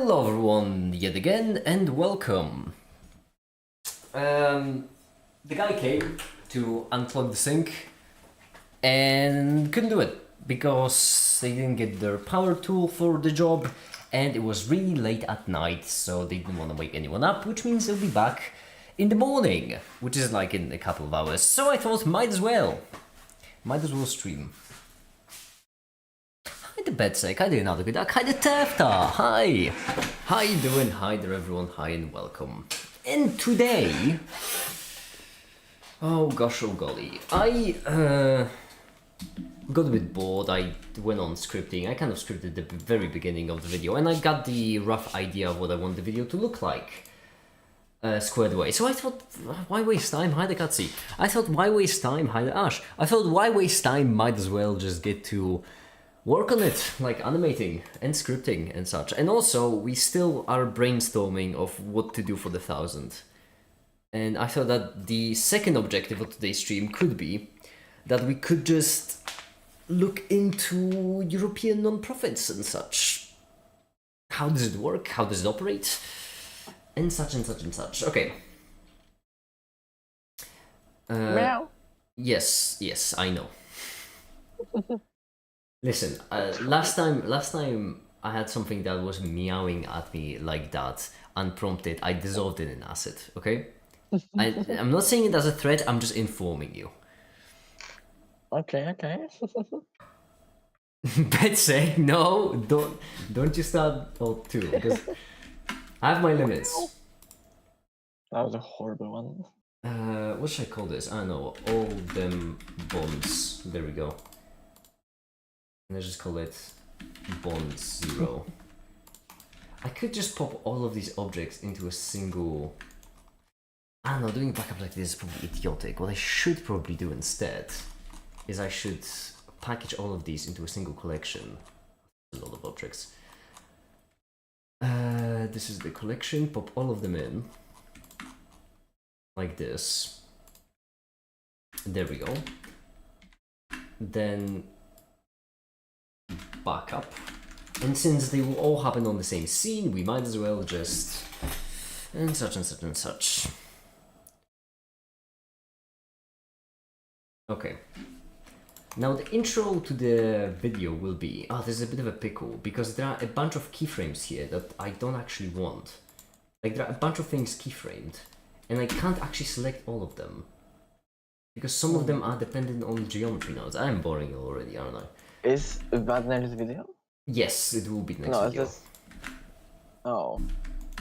Hello everyone, yet again, and welcome. The guy came to unplug the sink and couldn't do it because they didn't get their power tool for the job and it was really late at night, so they didn't want to wake anyone up, which means they'll be back in the morning, which is like in a couple of hours. So I thought might as well stream. Hi the Bedsec, hi the another good duck, hi the Tefta, hi! How you doing? Hi there everyone, hi and welcome. And today... Oh gosh, oh golly, I got a bit bored. I went on scripting. I kind of scripted the very beginning of the video and I got the rough idea of what I want the video to look like. Squared away. So I thought, why waste time? Hi the Cutsy. I thought, why waste time? Hi the Ash. I thought, why waste time? Might as well just get to work on it, like animating and scripting and such. And also, we still are brainstorming of what to do for the 1000. And I thought that the second objective of today's stream could be that we could just look into European non-profits and such. How does it work? How does it operate? And such and such and such. Okay. Meow. Yes, I know. Listen, last time I had something that was meowing at me like that, unprompted. I dissolved it in acid, okay? I'm not saying it as a threat, I'm just informing you. Okay. Betsy, no, don't you start out too, because I have my limits. That was a horrible one. What should I call this? I don't know, all them bonds. There we go. Let's just call it bond 0. I could just pop all of these objects into a single... I don't know, doing backup like this is probably idiotic. What I should probably do instead is I should package all of these into a single collection. A lot of objects. This is the collection, pop all of them in. Like this. There we go. Then backup. And since they will all happen on the same scene, we might as well just... and such and such and such. Okay. Now the intro to the video will be... oh, there's a bit of a pickle, because there are a bunch of keyframes here that I don't actually want. Like, there are a bunch of things keyframed, and I can't actually select all of them. Because some of them are dependent on geometry nodes. I'm boring already, aren't I? Is that next video? Yes, it will be next No, video. is this... Oh.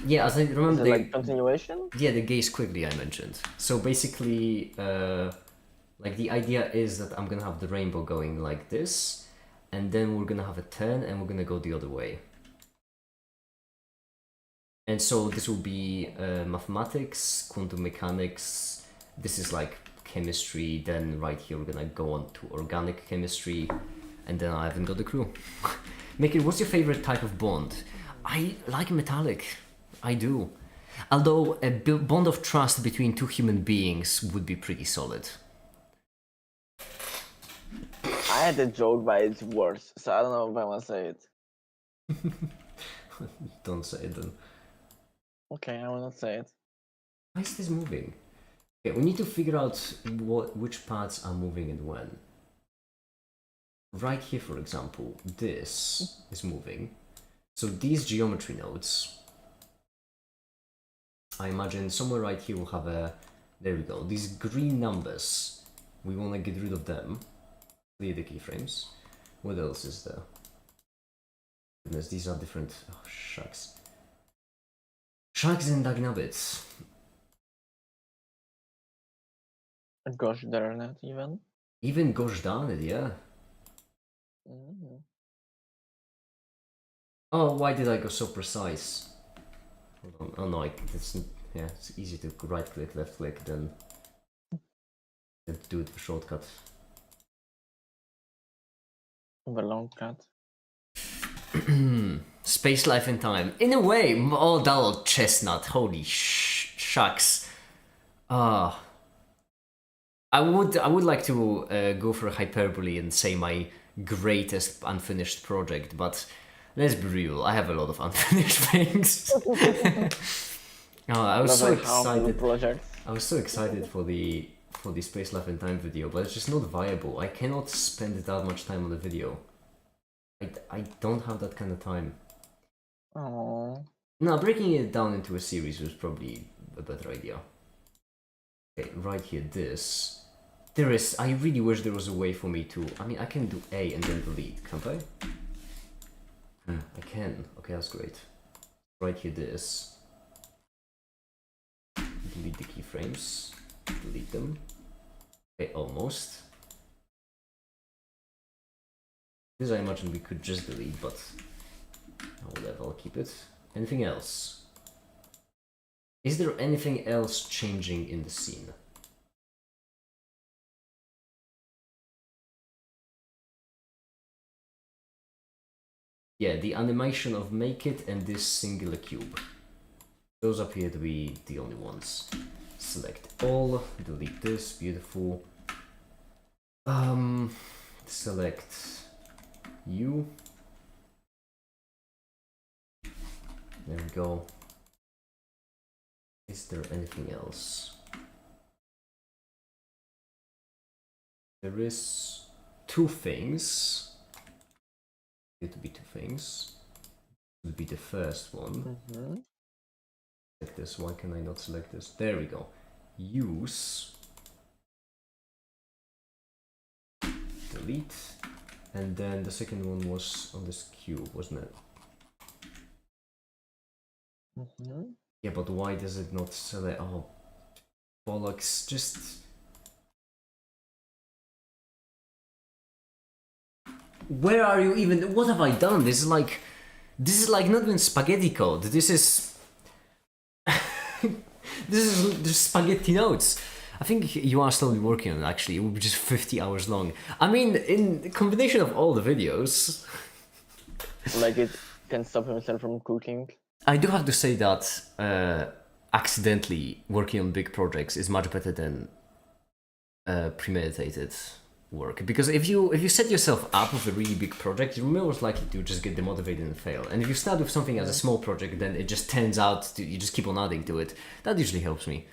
Yeah, as I remember, Is it like continuation? Yeah, the gaze quickly I mentioned. So basically, like the idea is that I'm gonna have the rainbow going like this, and then we're gonna have a turn, and we're gonna go the other way. And so this will be mathematics, quantum mechanics. This is like chemistry. Then right here we're gonna go on to organic chemistry. And then I haven't got the clue. Mickey, what's your favorite type of bond? I like metallic. I do. Although a bond of trust between two human beings would be pretty solid. I had a joke, but it's worse, so I don't know if I want to say it. Don't say it then. Okay, I will not say it. Why is this moving? Okay, we need to figure out which parts are moving and when. Right here, for example, this is moving. So these geometry nodes, I imagine somewhere right here we'll have a... there we go. These green numbers, we want to get rid of them. Clear the keyframes. What else is there? Goodness, these are different... oh, shucks. Shucks and dagnabbits. Gosh darn it, even. Even gosh darn it, yeah. Oh, why did I go so precise? Hold on. Oh no, it's easy to right click, left click, then to do it with shortcut. The long cut. Space, life and time. In a way, oh that old chestnut, holy shucks. I would like to go for hyperbole and say my greatest unfinished project, but Let's be real, I have a lot of unfinished things. Oh, I was so excited. I was so excited for the Space Life and Time video, but it's just not viable. I cannot spend that much time on the video. I don't have that kind of time. Oh. No, breaking it down into a series was probably a better idea. Okay, right here, this. There is. I really wish there was a way for me to. I mean, I can do A and then delete, can't I? I can. Okay, that's great. Right here, this. Delete the keyframes. Delete them. Okay, almost. This I imagine we could just delete, but whatever, I'll keep it. Anything else? Is there anything else changing in the scene? Yeah, the animation of make it and this singular cube. Those appear to be the only ones. Select all, delete this, beautiful. Select you. There we go. Is there anything else? There is two things. It would be two things. It would be the first one. Select this. Why can I not select this? There we go. Use. Delete. And then the second one was on this cube, wasn't it? Yeah, but why does it not select? Oh, bollocks! Just. Where are you even? What have I done? This is like not even spaghetti code. This is. This is just spaghetti notes. I think you are slowly working on it, actually. It will be just 50 hours long. I mean, in the combination of all the videos. Like it can stop himself from cooking. I do have to say that accidentally working on big projects is much better than premeditated work. Because if you set yourself up with a really big project, you're most likely to just get demotivated and fail. And if you start with something as a small project, then it just turns out to, you just keep on adding to it. That usually helps me.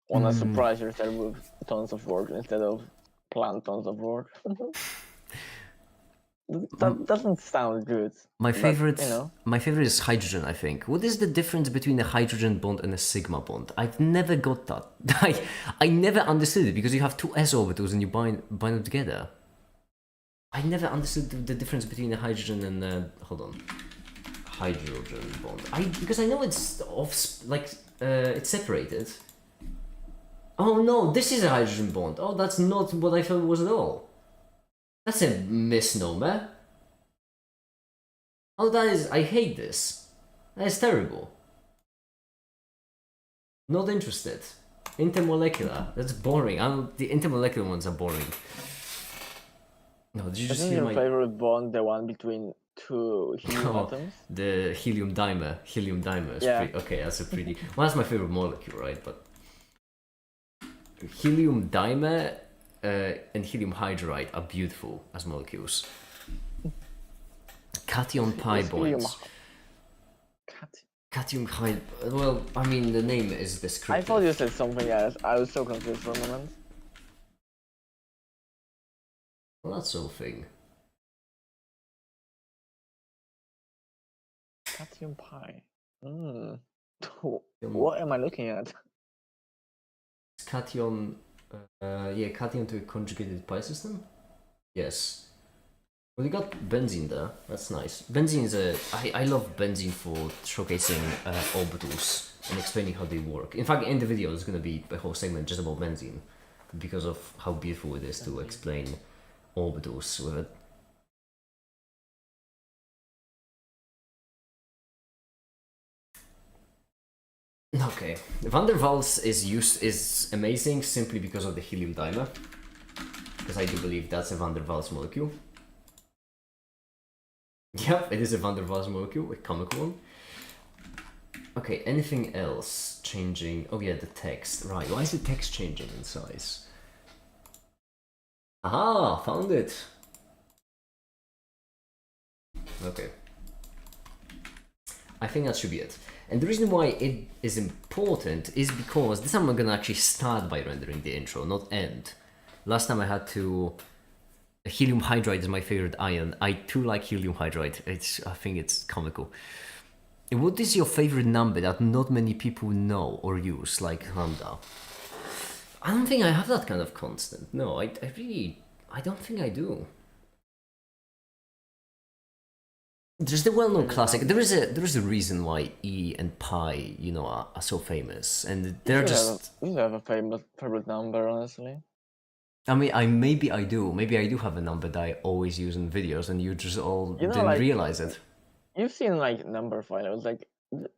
Wanna surprise yourself with tons of work instead of plan tons of work. That doesn't sound good. My favorite, my favorite is hydrogen. I think. What is the difference between a hydrogen bond and a sigma bond? I've never got that. I never understood it because you have two s orbitals and you bind them together. I never understood the difference between a hydrogen and hold on, hydrogen bond. Because I know it's it's separated. Oh no, this is a hydrogen bond. Oh, that's not what I thought it was at all. That's a misnomer. Oh, that is. I hate this. That is terrible. Not interested. Intermolecular. That's boring. The intermolecular ones are boring. No, did you just Isn't hear your my favorite bond the one between two helium atoms? The helium dimer. Helium dimer. Is okay, that's a pretty. Well, that's my favorite molecule, right? But helium dimer and helium hydride are beautiful as molecules. Cation pi bonds. Cation hydride. Well, I mean, the name is descriptive. I thought you said something else. I was so confused for a moment. Well, that's the thing. Cation pi. What am I looking at? Cation. Cation to a conjugated pi system? Yes. Well, you got benzene there. That's nice. Benzene is I love benzene for showcasing orbitals and explaining how they work. In fact, in the video, there's going to be a whole segment just about benzene because of how beautiful it is to explain orbitals with it. Okay, Van der Waals is amazing simply because of the helium dimer, because I do believe that's a Van der Waals molecule. Yep, it is a Van der Waals molecule, a comical one. Okay, anything else changing? Oh yeah, the text. Right, why is the text changing in size? Aha, found it. Okay. I think that should be it. And the reason why it is important is because this time I'm gonna actually start by rendering the intro, not end. Last time I had to... Helium hydride is my favorite ion. I too like helium hydride. I think it's comical. What is your favorite number that not many people know or use, like lambda? I don't think I have that kind of constant. No, I don't think I do. There's the well-known classic. There is a reason why E and pi, you know, are so famous, and they're just. You have a favorite number, honestly. I mean, maybe I do have a number that I always use in videos, and you just all didn't like, realize it. You've seen like number files. Like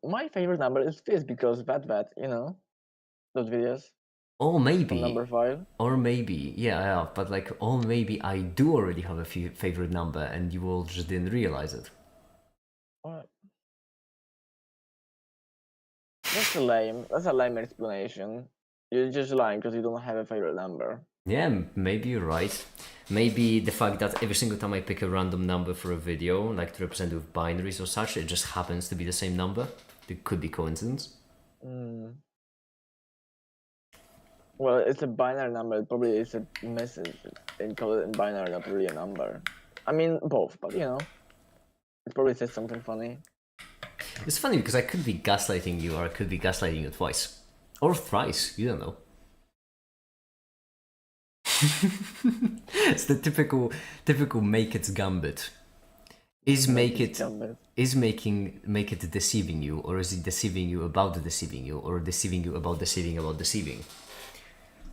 my favorite number is this because that you know, those videos. Or maybe. From number file. Or maybe, yeah, but like, or maybe I do already have a favorite number, and you all just didn't realize it. What? That's a lame explanation. You're just lying because you don't have a favorite number. Yeah, maybe you're right. Maybe the fact that every single time I pick a random number for a video, like to represent with binaries or such, it just happens to be the same number. It could be coincidence. Well, it's a binary number. It probably is a message encoded in binary, not really a number. I mean, both, but you know, it probably says something funny. It's funny because I could be gaslighting you, or I could be gaslighting you twice. Or thrice, you don't know. It's the typical make it gambit. Is make it deceiving you, or is it deceiving you about deceiving you, or deceiving you about deceiving?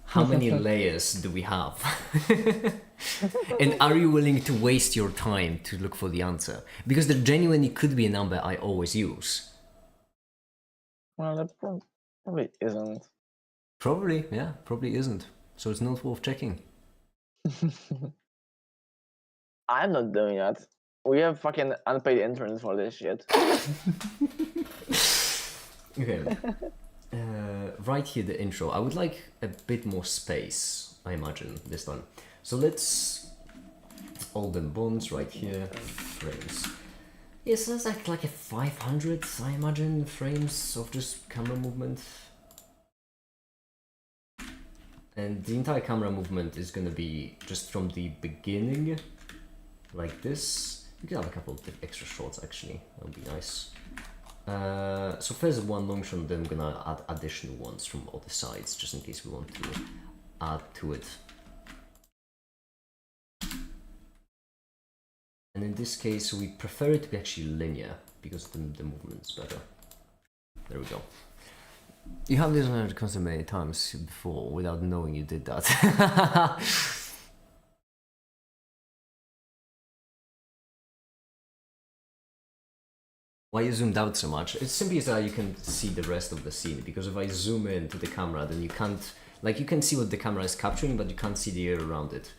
How many layers do we have? And are you willing to waste your time to look for the answer? Because there genuinely could be a number I always use. Well, that probably isn't. Probably, yeah, probably isn't. So it's not worth checking. I'm not doing that. We have fucking unpaid interns for this shit. Okay. Right here, the intro. I would like a bit more space, I imagine, this time. So let's... all the bonds right here. Frames. Yes, that's like a 500, I imagine, frames of just camera movement. And the entire camera movement is gonna be just from the beginning, like this. You can have a couple of extra shots actually, that would be nice. So first one long shot, then I'm gonna add additional ones from all the sides, just in case we want to add to it. And in this case, we prefer it to be actually linear, because the movement's better. There we go. You have this on constant many times before without knowing you did that. Why you zoomed out so much? It's simply so that you can see the rest of the scene, because if I zoom in to the camera, then you can't, like, you can see what the camera is capturing, but you can't see the air around it.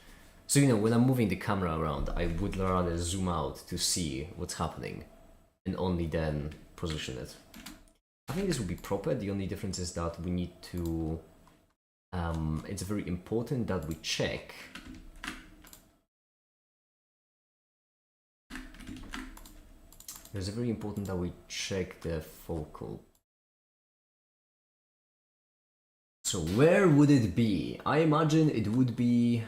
So, you know, when I'm moving the camera around, I would rather zoom out to see what's happening, and only then position it. I think this would be proper. The only difference is that we need to... it's very important that we check... It's very important that we check the focal. So where would it be? I imagine it would be...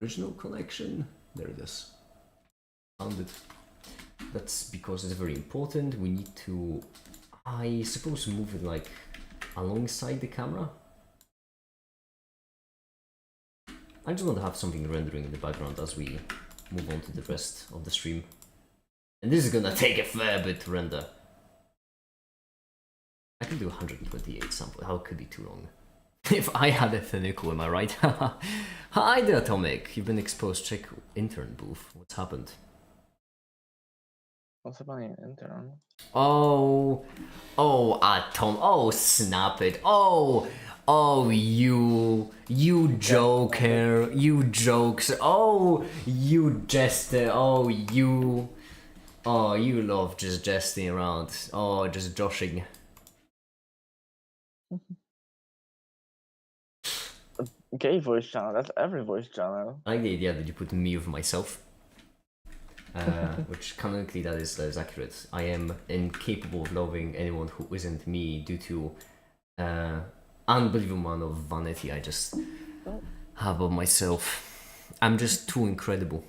original connection? There it is. Found it. That's because it's very important. We need to, I suppose, move it like alongside the camera. I just want to have something rendering in the background as we move on to the rest of the stream. And this is gonna take a fair bit to render. I can do 128 sample. How could be too long? If I had a Finical, am I right? Hi there, Atomic. You've been exposed. Check intern booth. What's happened? What's happening, intern? Oh, Atom. Oh, snap it. Oh, you joker. You jokes. Oh, you jester. Oh, you love just jesting around. Oh, just joshing. Gay voice channel, that's every voice channel. I like the idea that you put me with myself. which canonically that is accurate. I am incapable of loving anyone who isn't me due to unbelievable amount of vanity I just have of myself. I'm just too incredible.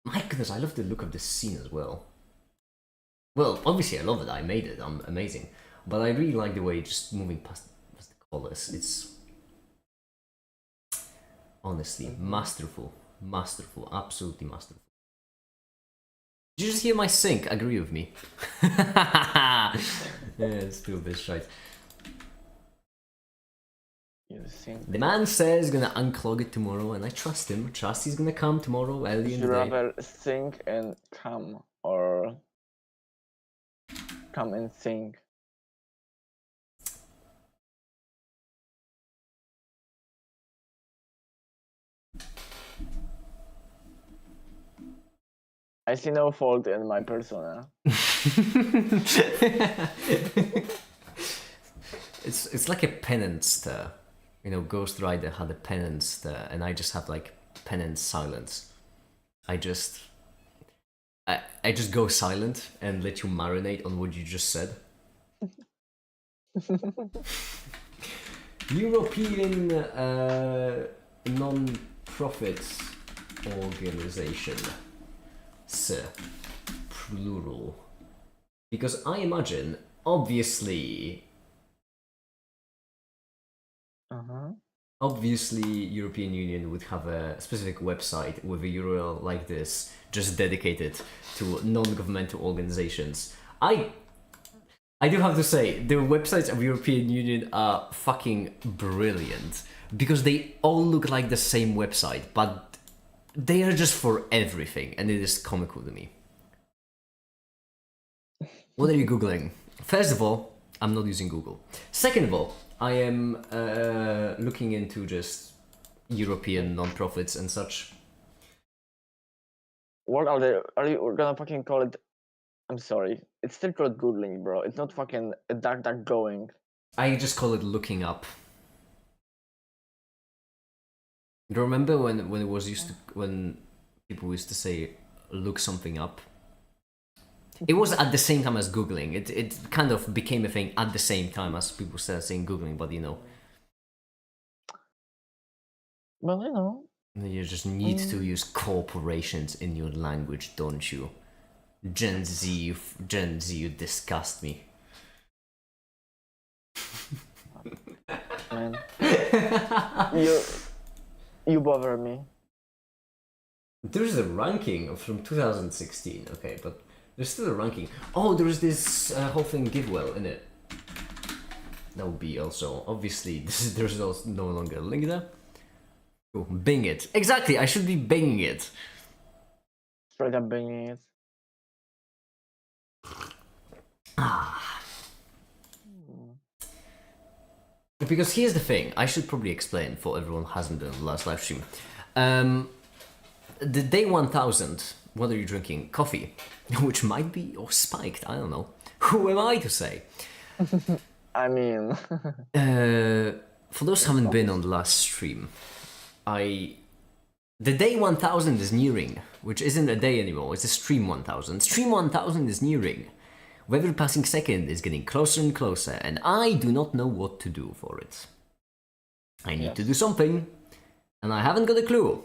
My goodness, I love the look of this scene as well. Well, obviously I love it, I made it, I'm amazing. But I really like the way just moving past the colors. It's honestly masterful. Masterful, absolutely masterful. Did you just hear my sink? Agree with me. Yeah, it's still this shite. The man says he's gonna unclog it tomorrow, and I trust him. Trust he's gonna come tomorrow early in the day. Should rather sink and come, or come and sink? I see no fault in my persona. It's like a penance stir. You know, Ghost Rider had a penance stir, and I just have like penance silence. I just go silent and let you marinate on what you just said. European non-profit organization. Sir. Plural. Because I imagine, obviously... Obviously, European Union would have a specific website with a URL like this, just dedicated to non-governmental organizations. I do have to say, the websites of European Union are fucking brilliant, because they all look like the same website, but they are just for everything, and it is comical to me. What are you Googling? First of all, I'm not using Google. Second of all, I am looking into just European non-profits and such. What are they? Are you gonna fucking call it? I'm sorry. It's still called Googling, bro. It's not fucking a duck going. I just call it looking up. Do you remember when it was when people used to say look something up? It was at the same time as Googling. It kind of became a thing at the same time as people started saying Googling, but you know. Well, you know. You just need to use corporations in your language, don't you? Gen Z, you disgust me. Man. You bother me. There's a ranking from 2016, okay, but there's still a ranking. Oh, there's this whole thing GiveWell in it. That would be also, obviously, there's also no longer a link there. Oh, Bing it. Exactly, I should be binging it. Straight up binging it. Because here's the thing, I should probably explain for everyone who hasn't been on the last live stream. The day 1000, what are you drinking? Coffee, which might be or spiked, I don't know. Who am I to say? I mean... for those who haven't been on the last stream, the day 1000 is nearing, which isn't a day anymore, it's a stream 1000. Stream 1000 is nearing. With every passing second is getting closer and closer, and I do not know what to do for it. I need to do something, and I haven't got a clue.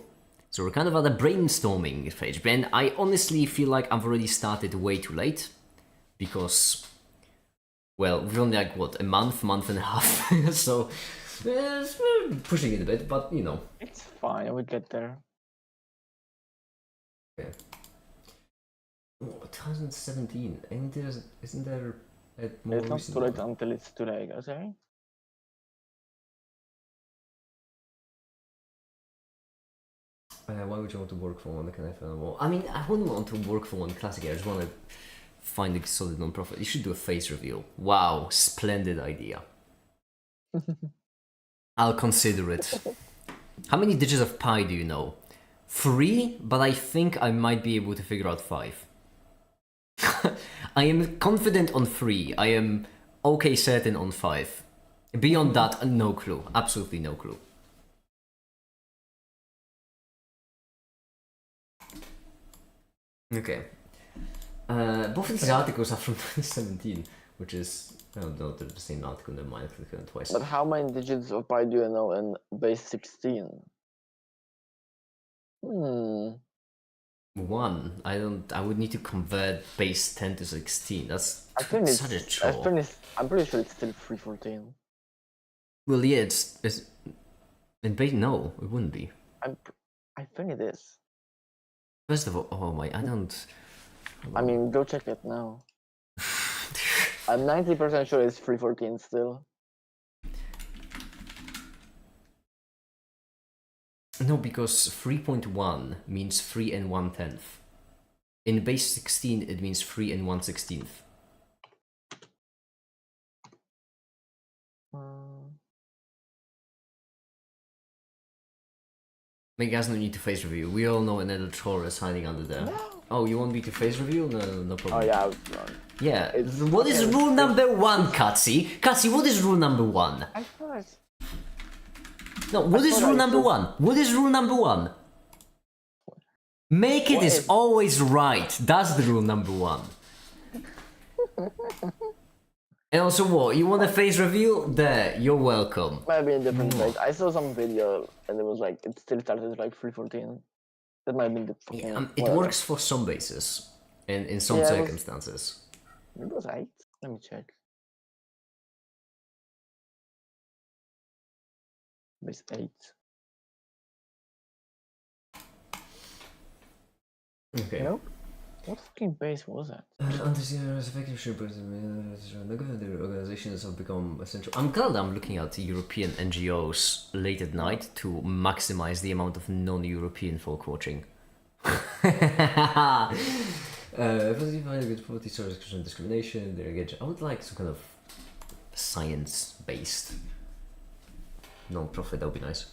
So we're kind of at a brainstorming phase, and I honestly feel like I've already started way too late, because, well, we're only like, what, a month and a half, so we're pushing it a bit, but, you know. It's fine, we get there. Okay. Oh, 2017, isn't there a more it's not recent too late one? until it's too late, okay? Why would you want to work for one? Can I find more? I mean, I wouldn't want to work for one classic. I just want to find a solid non-profit. You should do a face reveal. Wow, splendid idea. I'll consider it. How many digits of pi do you know? 3, but I think I might be able to figure out 5. I am confident on 3. I am okay certain on 5. Beyond that, no clue. Absolutely no clue. Okay. Both of these articles are from 2017, which is... Oh no, they're the same article, never mind, I clicked on it twice. But how many digits of pi do you know in base 16? One. I would need to convert base 10 to 16. That's I think such a chore. I'm pretty sure it's still 314. Well, yeah, it's in base. No, it wouldn't be. I think it is. First of all, oh my, I don't. I mean, go check it now. I'm 90% sure it's 314 still. No, because 3.1 means 3 and 1/10. In base 16, it means 3 and 1/16. You guys don't need to face review. We all know another troll is hiding under there. No. Oh, you want me to face review? No problem. Oh yeah, I was wrong. Yeah. What is rule number 1, Katsi? Katsi, what is rule number 1? I thought. No, what is rule number 1? What is rule number 1? Make it is always right. That's the rule number 1. And also what? You want a face reveal? There, you're welcome. Might be a different face. I saw some video and it was like, it still started at like 314. That might be the fucking... Yeah, it works for some bases. And in some circumstances. It was 8. Let me check. Base 8. Okay. Nope. What fucking base was that? Organizations have become essential. I'm glad I'm looking at European NGOs late at night to maximize the amount of non-European folk watching. Poverty, service, discrimination. I would like some kind of science-based non-profit. That would be nice.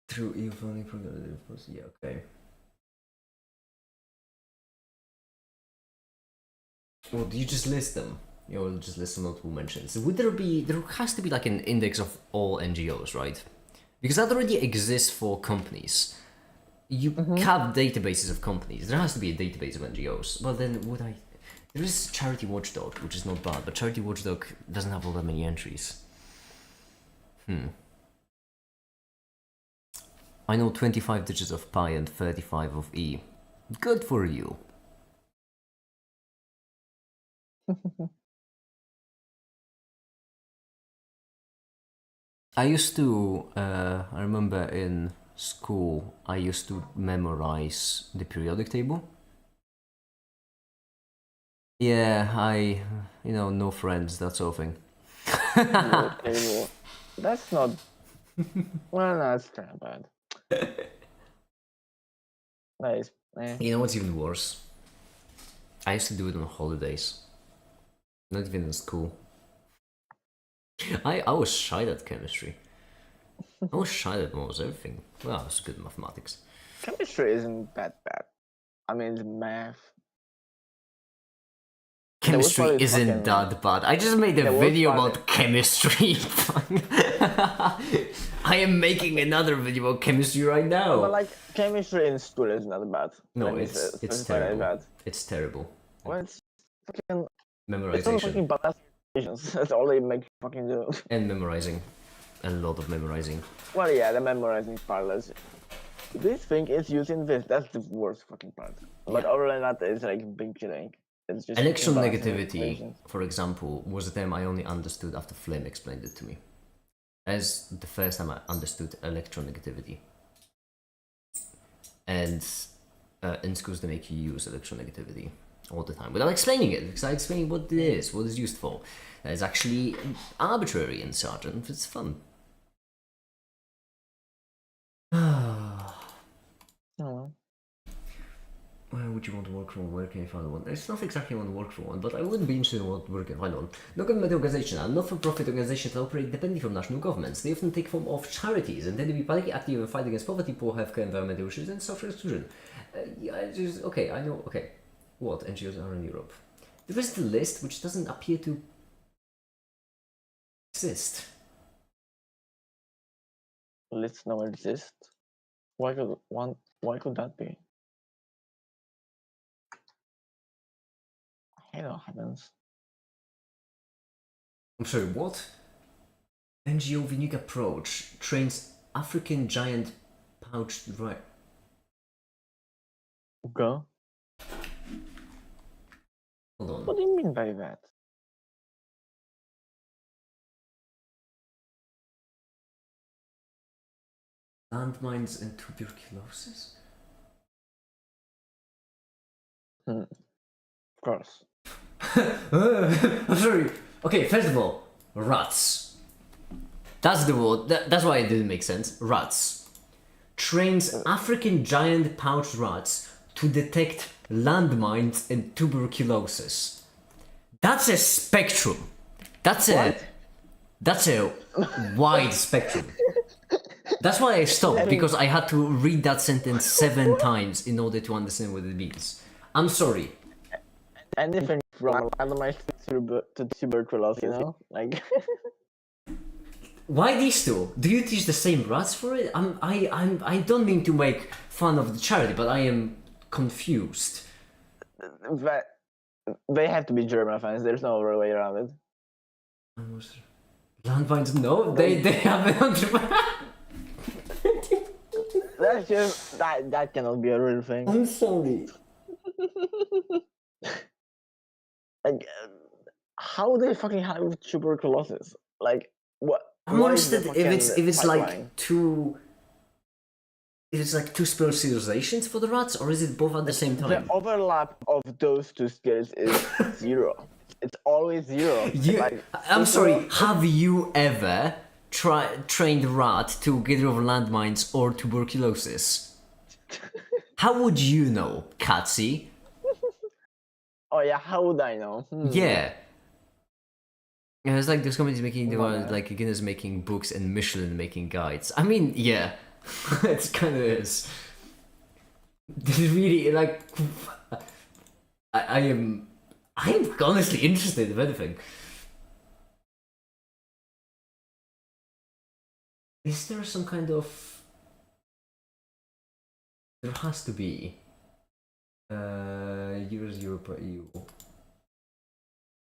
Through EU funding program, yeah, okay. Well, do you just list them? You'll just list multiple mentions. Would there has to be like an index of all NGOs, right? Because that already exists for companies. You have databases of companies. There has to be a database of NGOs. Well, then there is Charity Watchdog, which is not bad, but Charity Watchdog doesn't have all that many entries. I know 25 digits of pi and 35 of e. Good for you. I used to, I remember in school, I used to memorize the periodic table. Yeah, no friends, that sort of thing. That's not... Well, no, that's kind of bad. Nice. You know what's even worse? I used to do it on holidays. Not even in school. I was shy at chemistry. I was shy at almost everything. Well, I was good at mathematics. Chemistry isn't that bad. I mean, it's math. Chemistry isn't that bad. I just made a video about chemistry. I am making another video about chemistry right now. But like, chemistry in school is not bad. No, it's terrible. Bad. It's terrible. Well, it's fucking... Memorization. It's all fucking bad. That's all they make fucking do. And memorizing. A lot of memorizing. Well, yeah, the memorizing part is... This thing is using this. That's the worst fucking part. Yeah. But other than that, it's like big killing. It's just electronegativity, for example, was a term I only understood after Flynn explained it to me. As the first time I understood electronegativity. And in schools they make you use electronegativity all the time without explaining it, because I explain what it is, what it's used for. It's actually arbitrary in Sergeant, it's fun. Oh. Where would you want to work for? Where can you find one? It's not exactly want to work for one, but I wouldn't be interested in what work can find one. Non-government organizations are not-for-profit organizations that operate independently from national governments. They often take form of charities and tend to be publicly active in the fight against poverty, poor healthcare, environmental issues, and social exclusion. Okay, I know. Okay, what NGOs are in Europe? There is the list, which doesn't appear to exist. Lists now exist. Why could that be? I hate what happens. I'm sorry, what? NGO unique approach trains African giant pouched right. Go. Hold on. What do you mean by that? Landmines and tuberculosis? Of course. I'm sorry. Okay, first of all, rats. That's the word. That's why it didn't make sense. Rats. Trains African giant pouched rats to detect landmines and tuberculosis. That's a spectrum. That's a wide spectrum. That's why I stopped, because I had to read that sentence 7 times in order to understand what it means. I'm sorry. Anything from randomized to tuberculosis, you know? Like Why these two? Do you teach the same rats for it? I don't mean to make fun of the charity, but I am confused. that they have to be German fans, there's no other way around it. Landmines? No, they have an That's just that cannot be a real thing. I'm sorry. Like how do they fucking have tuberculosis? Like what? I'm what is the interested if it's pipeline? like two. If it's like two specializations for the rats, or is it both at the same time? The overlap of those two skills is 0. It's always 0. I'm sorry. Have you ever trained a rat to get rid of landmines or tuberculosis? How would you know, Katsi? Oh yeah, how would I know? Yeah. Yeah, it's like those companies making the Whatever. like Guinness making books and Michelin making guides. I mean, yeah, it kind of is. This is really like, I'm honestly interested if anything. Is there some kind of? There has to be. US, Europe, or EU.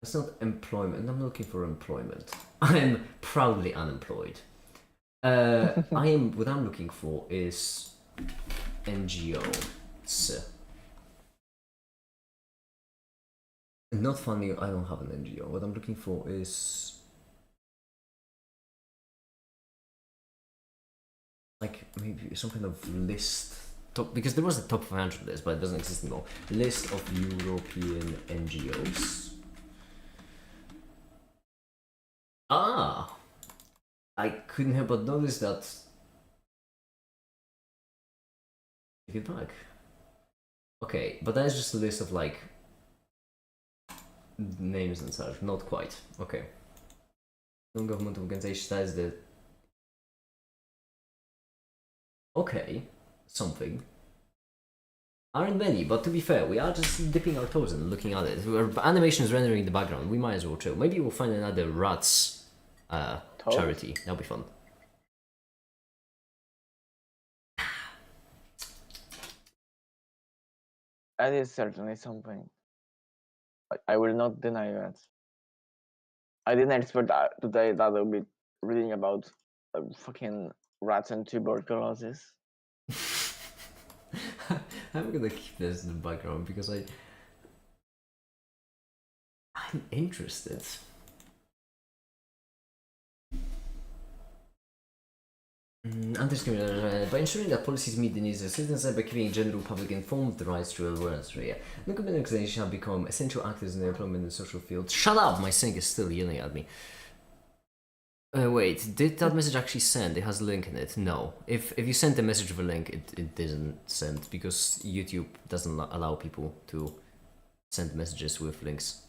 It's not employment. I'm looking for employment. I'm proudly unemployed. What I'm looking for is NGOs. Not funny, I don't have an NGO. What I'm looking for is like maybe some kind of list. Because there was a top 500 list, but it doesn't exist anymore. List of European NGOs. Ah! I couldn't help but notice that. Take it back. Okay, but that's just a list of like names and such. Not quite. Okay. Non-government organization, that is the. Okay, something. Aren't many, but to be fair, we are just dipping our toes and looking at it. Our animation is rendering in the background. We might as well chill. Maybe we'll find another rats charity. That'll be fun. That is certainly something. I will not deny that. I didn't expect that today that I'll be reading about fucking rats and tuberculosis. I'm gonna keep this in the background because I'm interested. By ensuring that policies meet the needs of citizens and by keeping the general public informed of the rights to awareness area, non-government organizations have become essential actors in the employment and social field. Shut up! My sink is still yelling at me. Wait, did that message actually send? It has a link in it. No. If you sent a message with a link, it didn't send because YouTube doesn't allow people to send messages with links.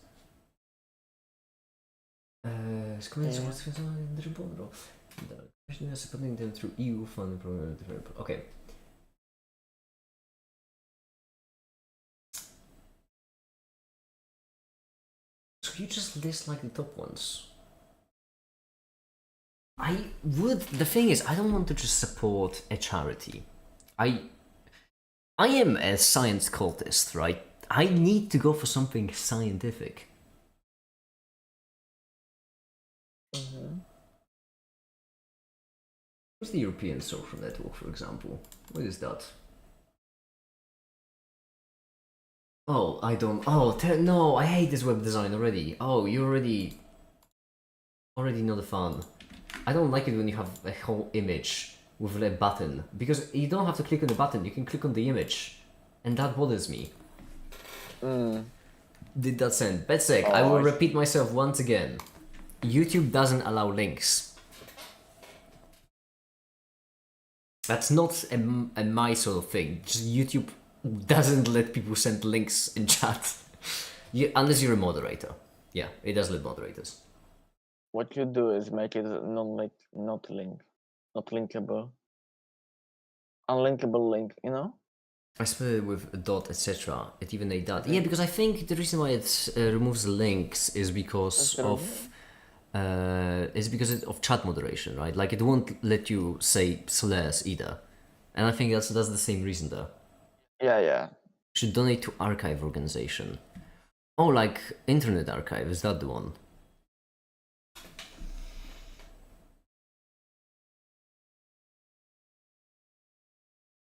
Supporting them through EU funding program. Okay. So you just list like the top ones. I would. The thing is, I don't want to just support a charity. I am a science cultist, right? I need to go for something scientific. What's the European Social Network, for example? What is that? Oh, I don't. Oh, no! I hate this web design already. Oh, you already know the fun. I don't like it when you have a whole image with a button, because you don't have to click on the button. You can click on the image, and that bothers me. Did that send? Betsec, I will repeat myself once again. YouTube doesn't allow links. That's not a my sort of thing. Just YouTube doesn't let people send links in chat. Unless you're a moderator. Yeah, it does let moderators. What you do is make it not linkable. Unlinkable link, you know? I spell it with a dot, etc. It even ate that. Yeah, because I think the reason why it removes links is because of chat moderation, right? Like it won't let you say slurs either, and I think that's the same reason though. Yeah. Should donate to archive organization. Oh, like Internet Archive, is that the one?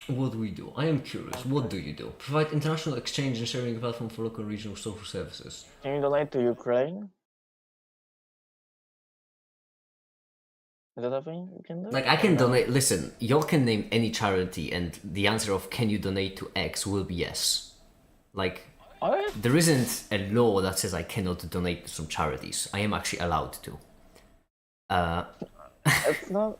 What do we do? I am curious. What do you do? Provide international exchange and sharing platform for local and regional social services. Can you donate to Ukraine? Is that a thing you can do? Like, I can donate. Listen, y'all can name any charity, and the answer of can you donate to X will be yes. Like, there isn't a law that says I cannot donate to some charities. I am actually allowed to. It's not.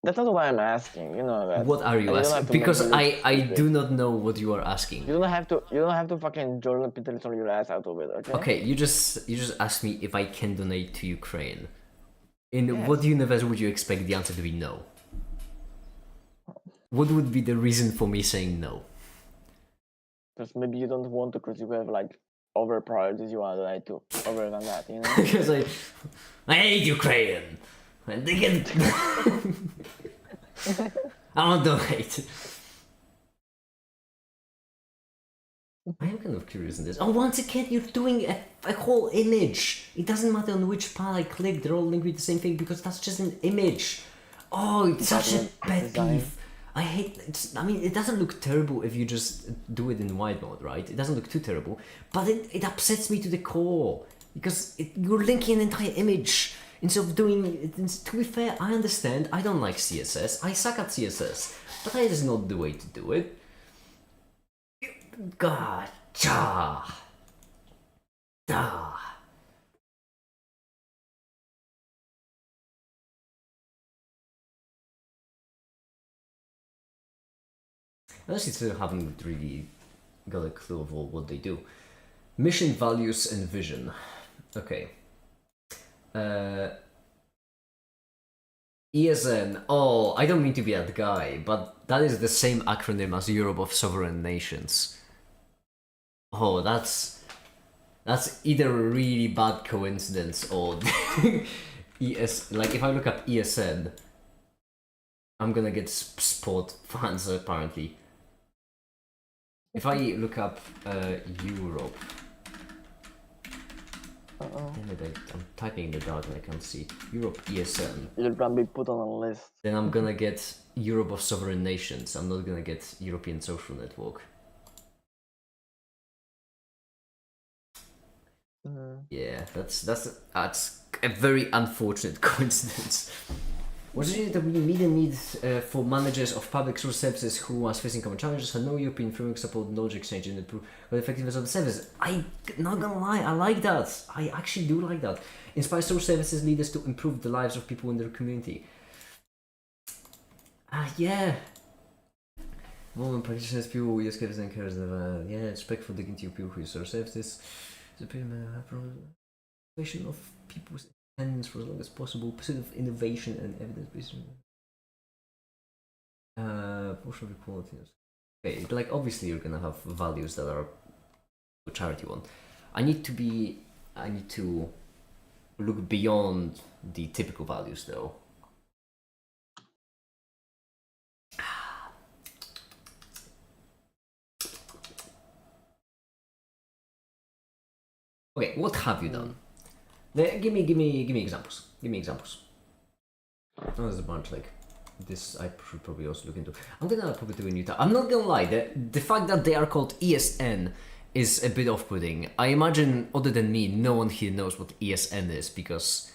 That's not what I'm asking. You know that. What are you asking? Because I do not know what you are asking. You don't have to fucking Jordan Peterson your ass out of it. Okay. Okay, you just asked me if I can donate to Ukraine. In what universe would you expect the answer to be no? What would be the reason for me saying no? Because maybe you don't want to, because you have like other priorities you want to donate to other than that, you know? Because I hate Ukraine, and they can. I won't donate. I am kind of curious in this. Oh, once again, you're doing a whole image. It doesn't matter on which part I click, they're all linked with the same thing because that's just an image. Oh, it's such a pet peeve. I hate it. I mean, it doesn't look terrible if you just do it in wide mode, right? It doesn't look too terrible, but it upsets me to the core because you're linking an entire image instead of doing it. To be fair, I understand. I don't like CSS. I suck at CSS, but that is not the way to do it. Gotcha. Da. I honestly still haven't really got a clue of what they do. Mission, values, and vision. Okay. ESN. Oh, I don't mean to be that guy, but that is the same acronym as Europe of Sovereign Nations. Oh, that's either a really bad coincidence or like if I look up ESN, I'm gonna get sport fans apparently. If I look up Europe, damn it, I'm typing in the dark and I can't see Europe ESN. You're gonna be put on a list. Then I'm gonna get Europe of Sovereign Nations. I'm not gonna get European Social Network. Yeah, that's a very unfortunate coincidence. What is it that we need a need for managers of public source services who are facing common challenges and no European framework support knowledge exchange and improve the effectiveness of the service? I'm not gonna lie, I like that. I actually do like that. Inspire source services leaders to improve the lives of people in their community. Yeah. Women practitioners, people who use cases and cares. Yeah, respect for dignity of people who use source services. The preservation of people's independence for as long as possible, pursuit of innovation and evidence-based. Portion of equality. Okay, like obviously you're gonna have values that are a charity one. I need to look beyond the typical values, though. Okay, what have you done? Give me examples. Give me examples. Oh, there's a bunch like this. I should probably also look into. I'm gonna probably do a new tab. I'm not gonna lie. The fact that they are called ESN is a bit off-putting. I imagine, other than me, no one here knows what ESN is because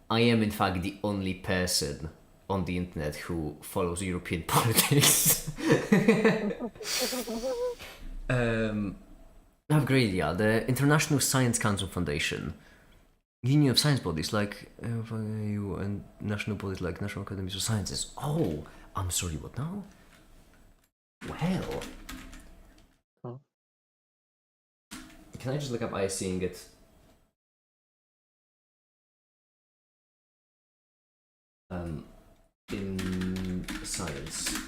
I am in fact the only person on the internet who follows European politics. I have a great idea. The International Science Council Foundation, Union of Science Bodies like EU and national bodies like National Academies of Sciences. Oh, I'm sorry, what now? Well, Oh. Can I just look up ISC and get... in science.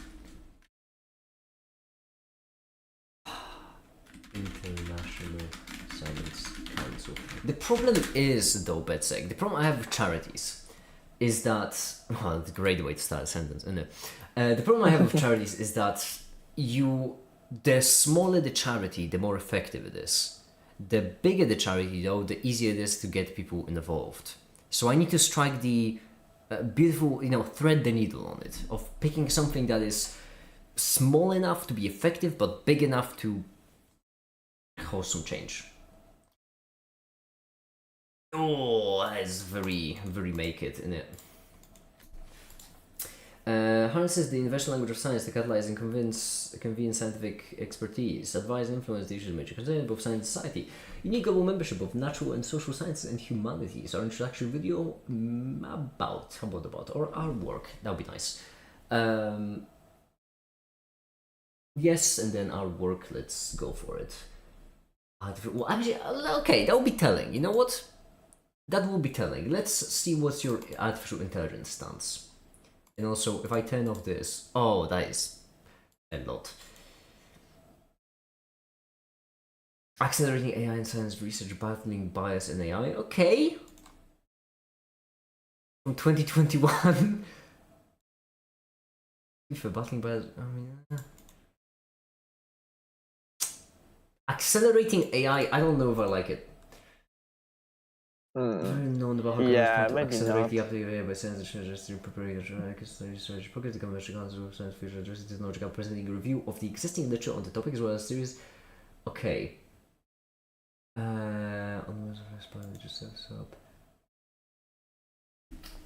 International Science Council. The problem is, though, Betsec, the problem I have with charities is that... Well, it's a great way to start a sentence, isn't it? The problem I have with charities is that the smaller the charity, the more effective it is. The bigger the charity, though, the easier it is to get people involved. So I need to strike the beautiful, thread the needle on it, of picking something that is small enough to be effective, but big enough to cause some change. Oh, that is very, very make it, isn't it? Harnesses the universal language of science to catalyze and convene scientific expertise, advise and influence the issues of major concern both science and society. Unique global membership of natural and social sciences and humanities. Our introductory video about or our work. That would be nice. Yes, and then our work. Let's go for it. Well, actually, okay, that will be telling. You know what? That will be telling. Let's see what's your artificial intelligence stance. And also, if I turn off this, oh, that is a lot. Accelerating AI and science research, battling bias in AI. Okay. From 2021. For battling bias, I mean. Accelerating AI, I don't know if I like it. Very known about how Yeah, maybe maybe accelerate not. the uptake of AI by science and changes through preparing research, progress the conventional council of science future addressing technological presenting a review of the existing literature on the topic as well as series. Okay. On just sets up.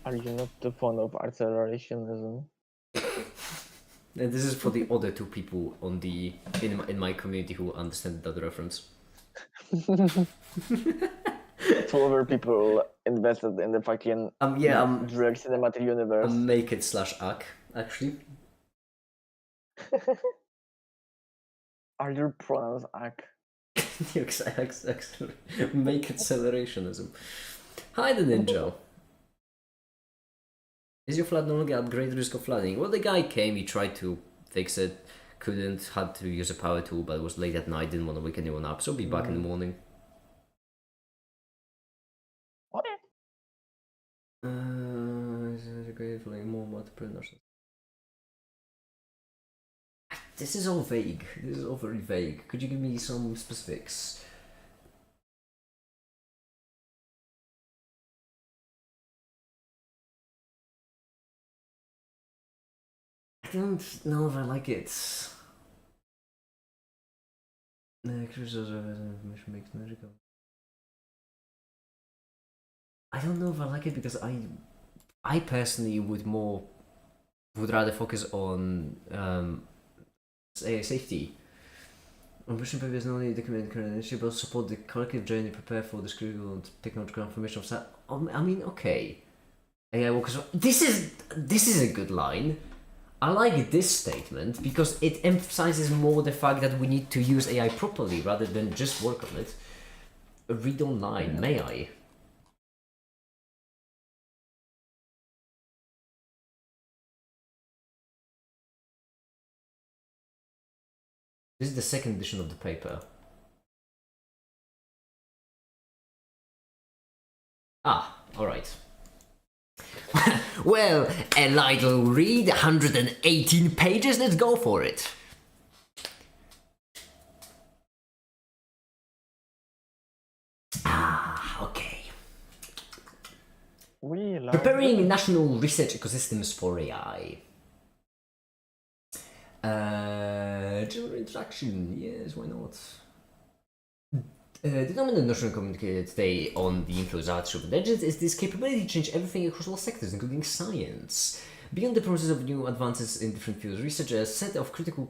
Are you not the fond of accelerationism? And this is for the other two people on the in my community who understand that reference. 12 other people invested in the fucking drug cinematic universe. Make it /ac actually. Are your pronouns ac? Make it accelerationism. Hi, the ninja. Is your flood no longer at great risk of flooding? Well, the guy came, he tried to fix it, couldn't, had to use a power tool, but it was late at night, didn't want to wake anyone up, so be back in the morning. What? This is all vague. This is all very vague. Could you give me some specifics? I don't know if I like it. I don't know if I like it because I personally would rather focus on AI safety. Ambition paper is not only document current initiative, but also support the collective journey, prepare for this critical technological information of science. I mean, okay. AI workers. This is a good line. I like this statement because it emphasizes more the fact that we need to use AI properly rather than just work on it. Read online, may I? This is the second edition of the paper. Ah, Alright. Well, a little read, 118 pages, let's go for it. Okay. We love Preparing it. national research ecosystems for AI. General introduction, yes, why not? The dominant notion communicated today on the influence of artificial intelligence is this capability to change everything across all sectors, including science. Beyond the process of new advances in different fields, research a set of critical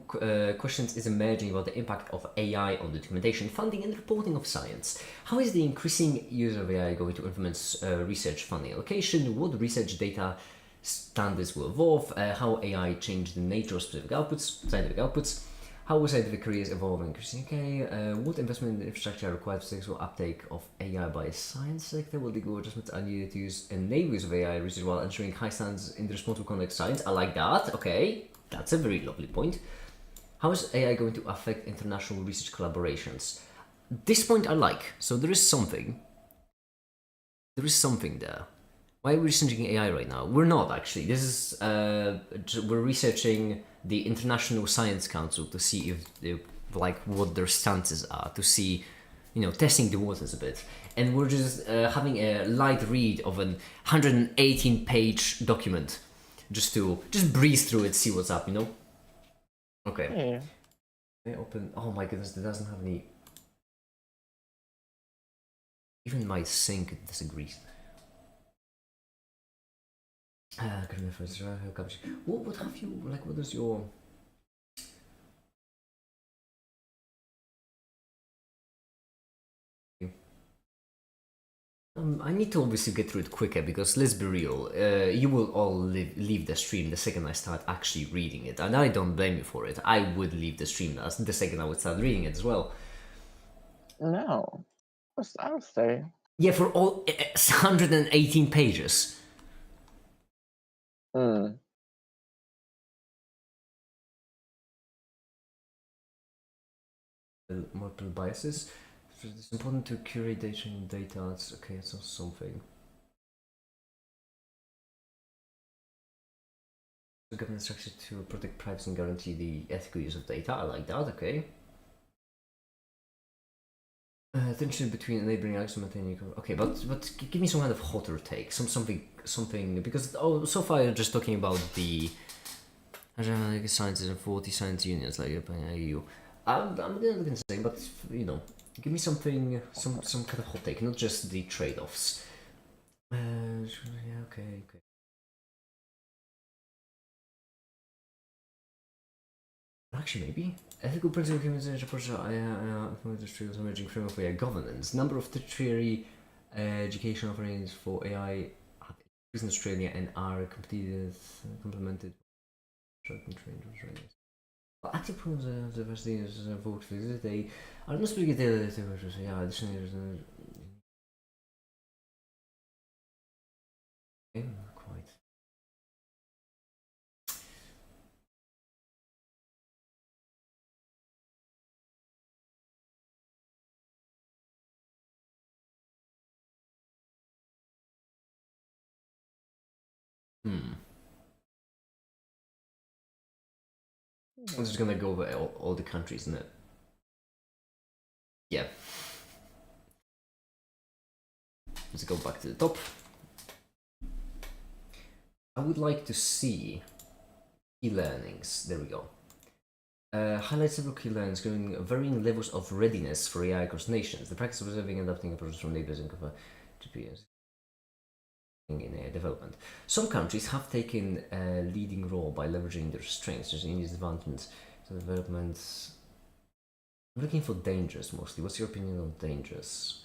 questions is emerging about the impact of AI on the documentation, funding, and reporting of science. How is the increasing use of AI going to influence research funding allocation? What research data standards will evolve? How AI change the nature of specific outputs, scientific outputs? How will scientific careers evolve increasingly? What investment in infrastructure are required for successful uptake of AI by the science sector? What legal adjustments are needed to enable use of AI research while ensuring high standards in the responsible conduct of science? I like that. Okay, that's a very lovely point. How is AI going to affect international research collaborations? This point I like. So there is something. There is something there. Why are we researching AI right now? We're not actually. This is we're researching the International Science Council to see if like what their stances are, to see, testing the waters a bit. And we're just having a light read of an 118-page document, just breeze through it, see what's up, Okay. Yeah. I open. Oh my goodness, it doesn't have any. Even my sink disagrees. What have you, like, what is your... I need to obviously get through it quicker because let's be real, you will all leave the stream the second I start actually reading it, and I don't blame you for it. I would leave the stream the second I would start reading it as well. No. I'll stay. Yeah, for all 118 pages. Hmm. Multiple biases. It's important to curate data and data. It's okay, it's not something. The government structure to protect privacy and guarantee the ethical use of data. I like that, okay. Tension between enabling acts and maintaining. Okay, but give me some kind of hotter take, something because so far you're just talking about the sciences and 40 science unions like EU. I'm gonna look insane, but give me something, some kind of hot take, not just the trade-offs. Yeah, okay. Actually, maybe. Ethical principle human approach is emerging framework for AI governance. Number of tertiary education offerings for AI have increased in Australia and are complemented. Well, active programs of diversity is vote for they are not speaking yeah, additionally, quite. I'm just gonna go over all the countries, isn't it? Yeah. Let's go back to the top. I would like to see key learnings. There we go. Highlight several key learnings going varying levels of readiness for AI across nations. The practice of observing and adapting approaches from neighbors and cover GPUs in AI development. Some countries have taken a leading role by leveraging their strengths. There's India's advancements to developments. I'm looking for dangers mostly. What's your opinion on dangers?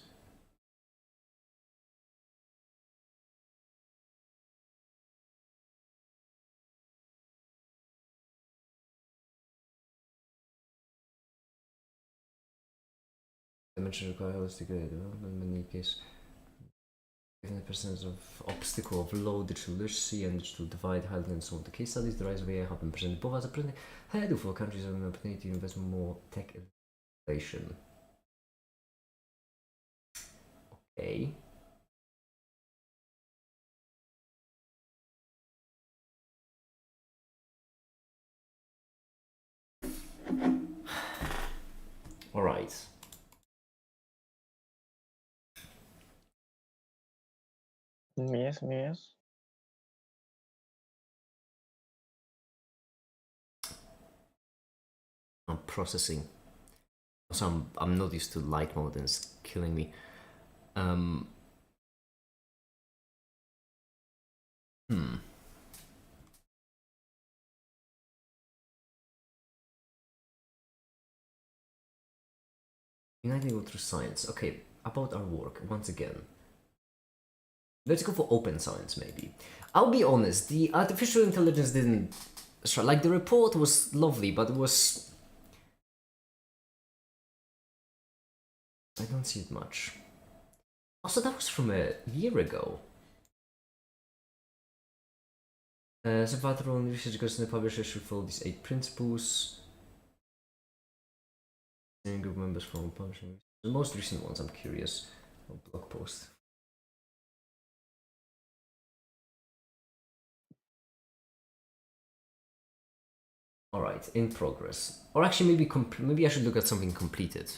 Dimension require holistic development in many cases. Given the presence of obstacle of low digital literacy and digital divide highlighted in some of the case studies, the rise of AI have been presented both as a present hurdle for countries and an opportunity to invest more tech innovation. Okay. All right. Yes, yes. I'm processing. So I'm not used to light mode and it's killing me. Hmm. Uniting all through science. Okay, about our work, once again. Let's go for open science, maybe. I'll be honest, the artificial intelligence didn't... Like, the report was lovely, but it was... I don't see it much. Also, that was from a year ago. So further on, research goes in the publisher should follow these 8 principles. Group members from publishing. The most recent ones, I'm curious. Blog post. All right, in progress. Or actually, maybe I should look at something completed.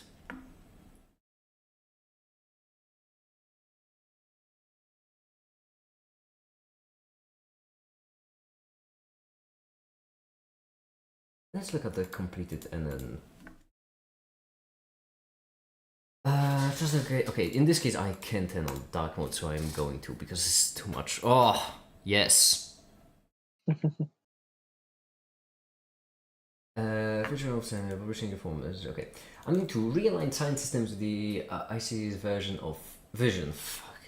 Let's look at the completed and then. Just okay. Okay, in this case, I can't turn on dark mode, so I'm going to because it's too much. Oh, yes. Future of publishing reform. Okay. I'm going to realign science systems with the IC's version of vision. Fuck.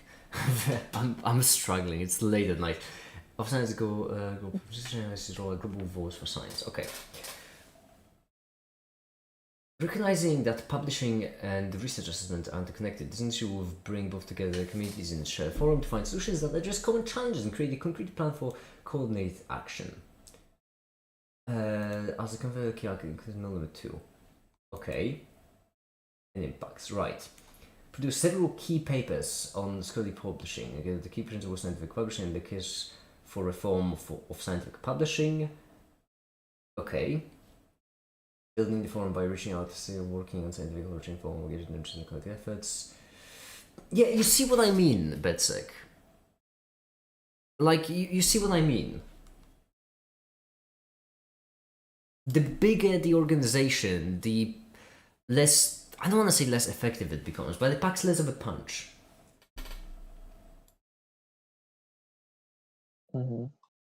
I'm struggling. It's late at night. Of science go position as role a global voice for science. Okay. Recognizing that publishing and the research assessment are interconnected, this initiative will bring both together communities in a shared forum to find solutions that address common challenges and create a concrete plan for coordinated action. As a converter key including no limit 2. Okay. And impacts, right. Produce several key papers on scholarly publishing. Again, the key principles of scientific publishing and the case for reform of scientific publishing. Okay. Building the forum by reaching out to still working on scientific publishing forum, engaging in interesting collective efforts. Yeah, you see what I mean, Betsek. Like, you see what I mean. The bigger the organization, the less, I don't want to say less effective it becomes, but it packs less of a punch.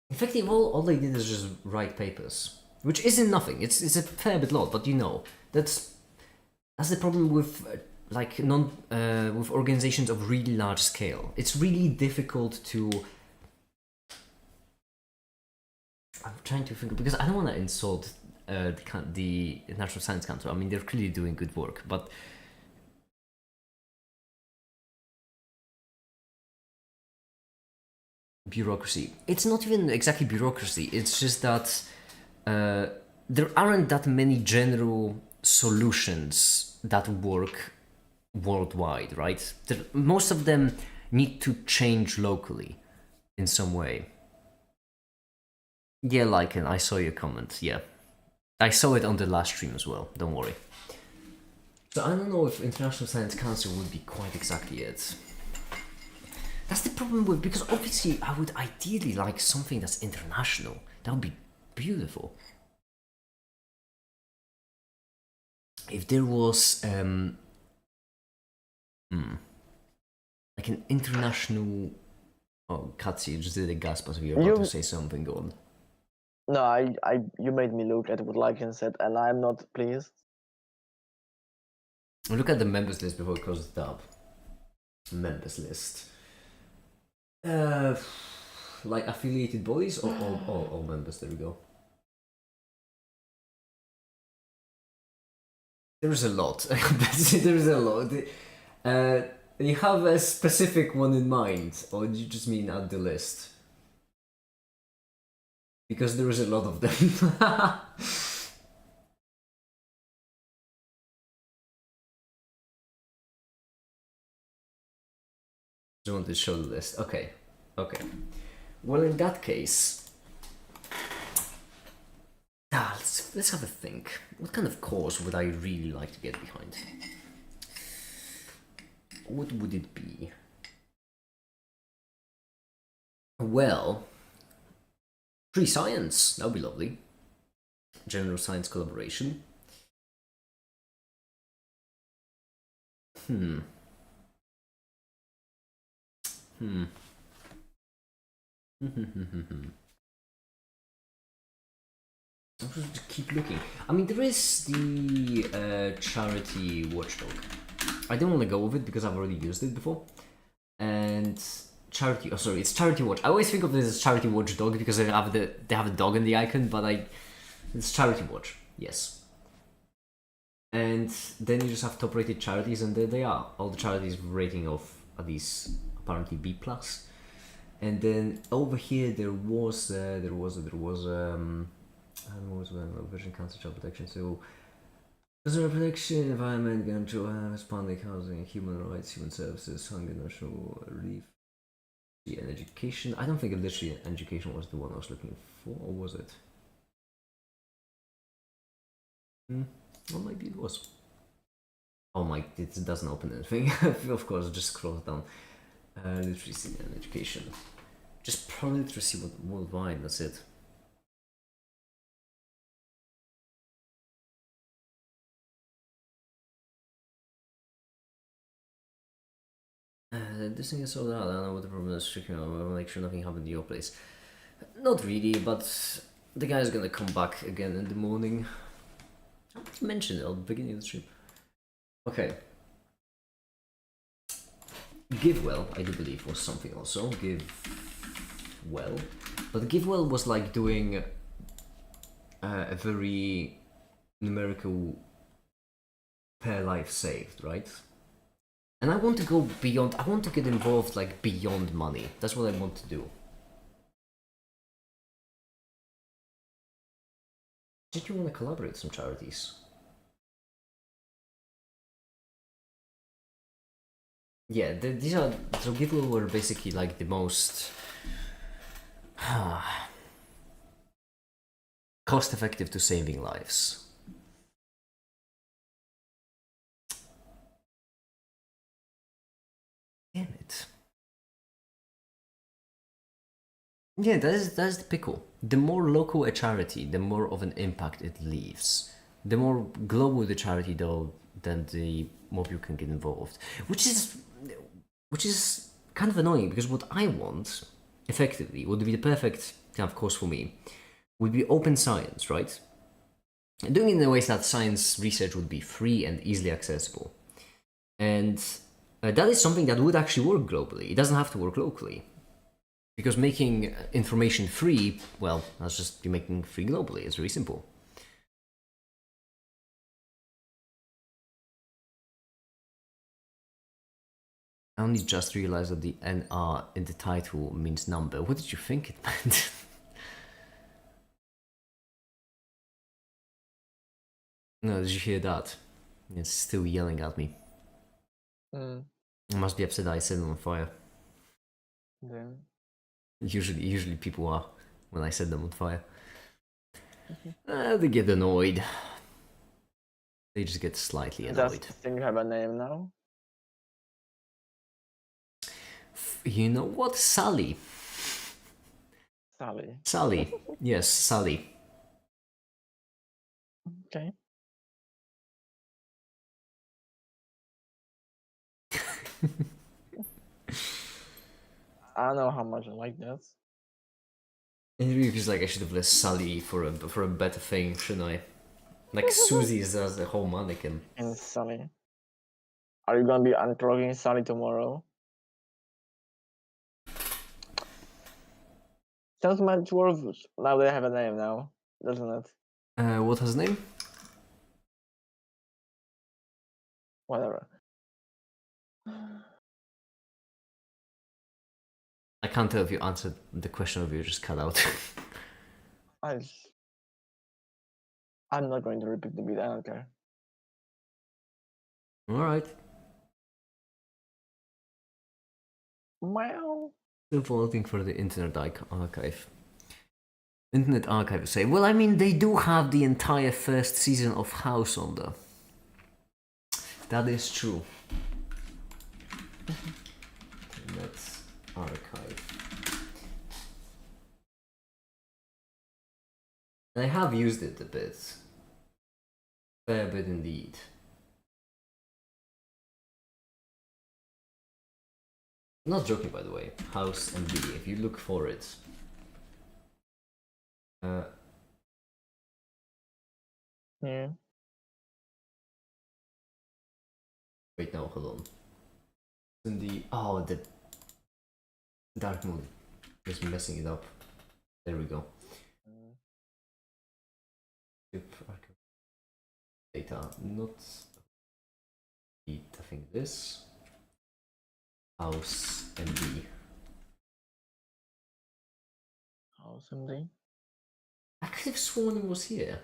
Effectively, all they did is just write papers. Which isn't nothing. It's a fair bit lot, but you know that's the problem with with organizations of really large scale. It's really difficult to. I'm trying to think because I don't want to insult the National Science Council. I mean, they're clearly doing good work, but bureaucracy. It's not even exactly bureaucracy. It's just that. There aren't that many general solutions that work worldwide, right? Most of them need to change locally in some way. Yeah, Lycan, I saw your comment, yeah. I saw it on the last stream as well, don't worry. So I don't know if International Science Council would be quite exactly it. That's the problem with, because obviously I would ideally like something that's international. That would be beautiful. If there was like an international Katsi, you just did a gasp as if you were about to say something. Go on. No, you made me look at what Lycan said, and I'm not pleased. Look at the members list before it closes it up. Members list. Like affiliated bodies or all members? There we go. There's a lot. There's a lot. You have a specific one in mind, or do you just mean add the list? Because there is a lot of them. I just want to show the list. Okay. Well, in that case, let's let's have a think. What kind of cause would I really like to get behind? What would it be? Well, free science. That would be lovely. General science collaboration. Hmm. I'll just keep looking. I mean, there is the charity watchdog. I don't want to go with it because I've already used it before. And charity. Oh, sorry, it's charity watch. I always think of this as charity watchdog because they have a dog in the icon, but it's charity watch. Yes. And then you just have top-rated charities, and there they are. All the charities rating of these apparently B+. And then over here there was Vision Cancer Child Protection. So consumer protection, environment, gun control, Hispanic housing, human rights, human services, hunger, national relief, and education. I don't think literally education was the one I was looking for, or was it? Well, maybe it was. Oh my, it doesn't open anything. Of course, just scroll down. Literacy and education. Just pro literacy worldwide, that's it. This thing is sold out. I don't know what the problem is. I'll make sure nothing happened to your place. Not really, but the guy's gonna come back again in the morning. I mentioned it at the beginning of the stream. Okay. Give well, I do believe, was something also. Give well. But give well was like doing a very numerical per life saved, right? And I want to go beyond, I want to get involved like beyond money. That's what I want to do. Did you want to collaborate with some charities? Yeah, these are, so Gitwell were basically like the most cost effective to saving lives. Damn it. Yeah, that's the pickle. The more local a charity, the more of an impact it leaves. The more global the charity, though, then the more people can get involved. Which is kind of annoying because what I want, effectively, would be the perfect kind of course for me, would be open science, right? And doing it in a way that science research would be free and easily accessible. And that is something that would actually work globally. It doesn't have to work locally. Because making information free, well, that's just you making free globally. It's very simple. I only just realized that the NR in the title means number. What did you think it meant? No, did you hear that? It's still yelling at me. It must be upset that I set them on fire. Then Usually people are when I set them on fire. They get annoyed. They just get slightly annoyed. Just think you have a name now. You know what? Sally. Sally. Sally. Yes, Sally. Okay. I don't know how much I like that. It really feels like I should have left Sally for a better thing, shouldn't I? Like Susie is as a whole mannequin. And Sally. Are you gonna be unplugging Sally tomorrow? Sounds much worse. Now they have a name now, doesn't it? What has name? Whatever. I can't tell if you answered the question or if you just cut out. I'm not going to repeat the beat, I don't care. Alright. Meow. Still voting for the Internet Archive. Internet Archive say, well, I mean, they do have the entire first season of House on there. That is true. Internet Archive. And I have used it a bit. Fair bit indeed. Not joking, by the way. House MD, if you look for it. Yeah. Wait, no, hold on. In the the dark mode, just messing it up. There we go. Data, not. I think this. House MD. House MD. I could have sworn it was here.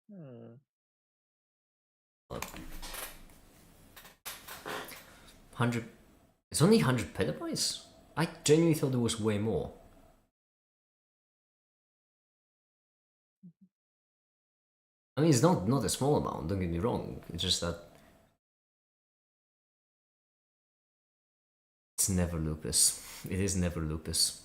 100. It's only 100 petabytes? I genuinely thought there was way more. I mean, it's not a small amount, don't get me wrong. It's just that it's never lupus. It is never lupus.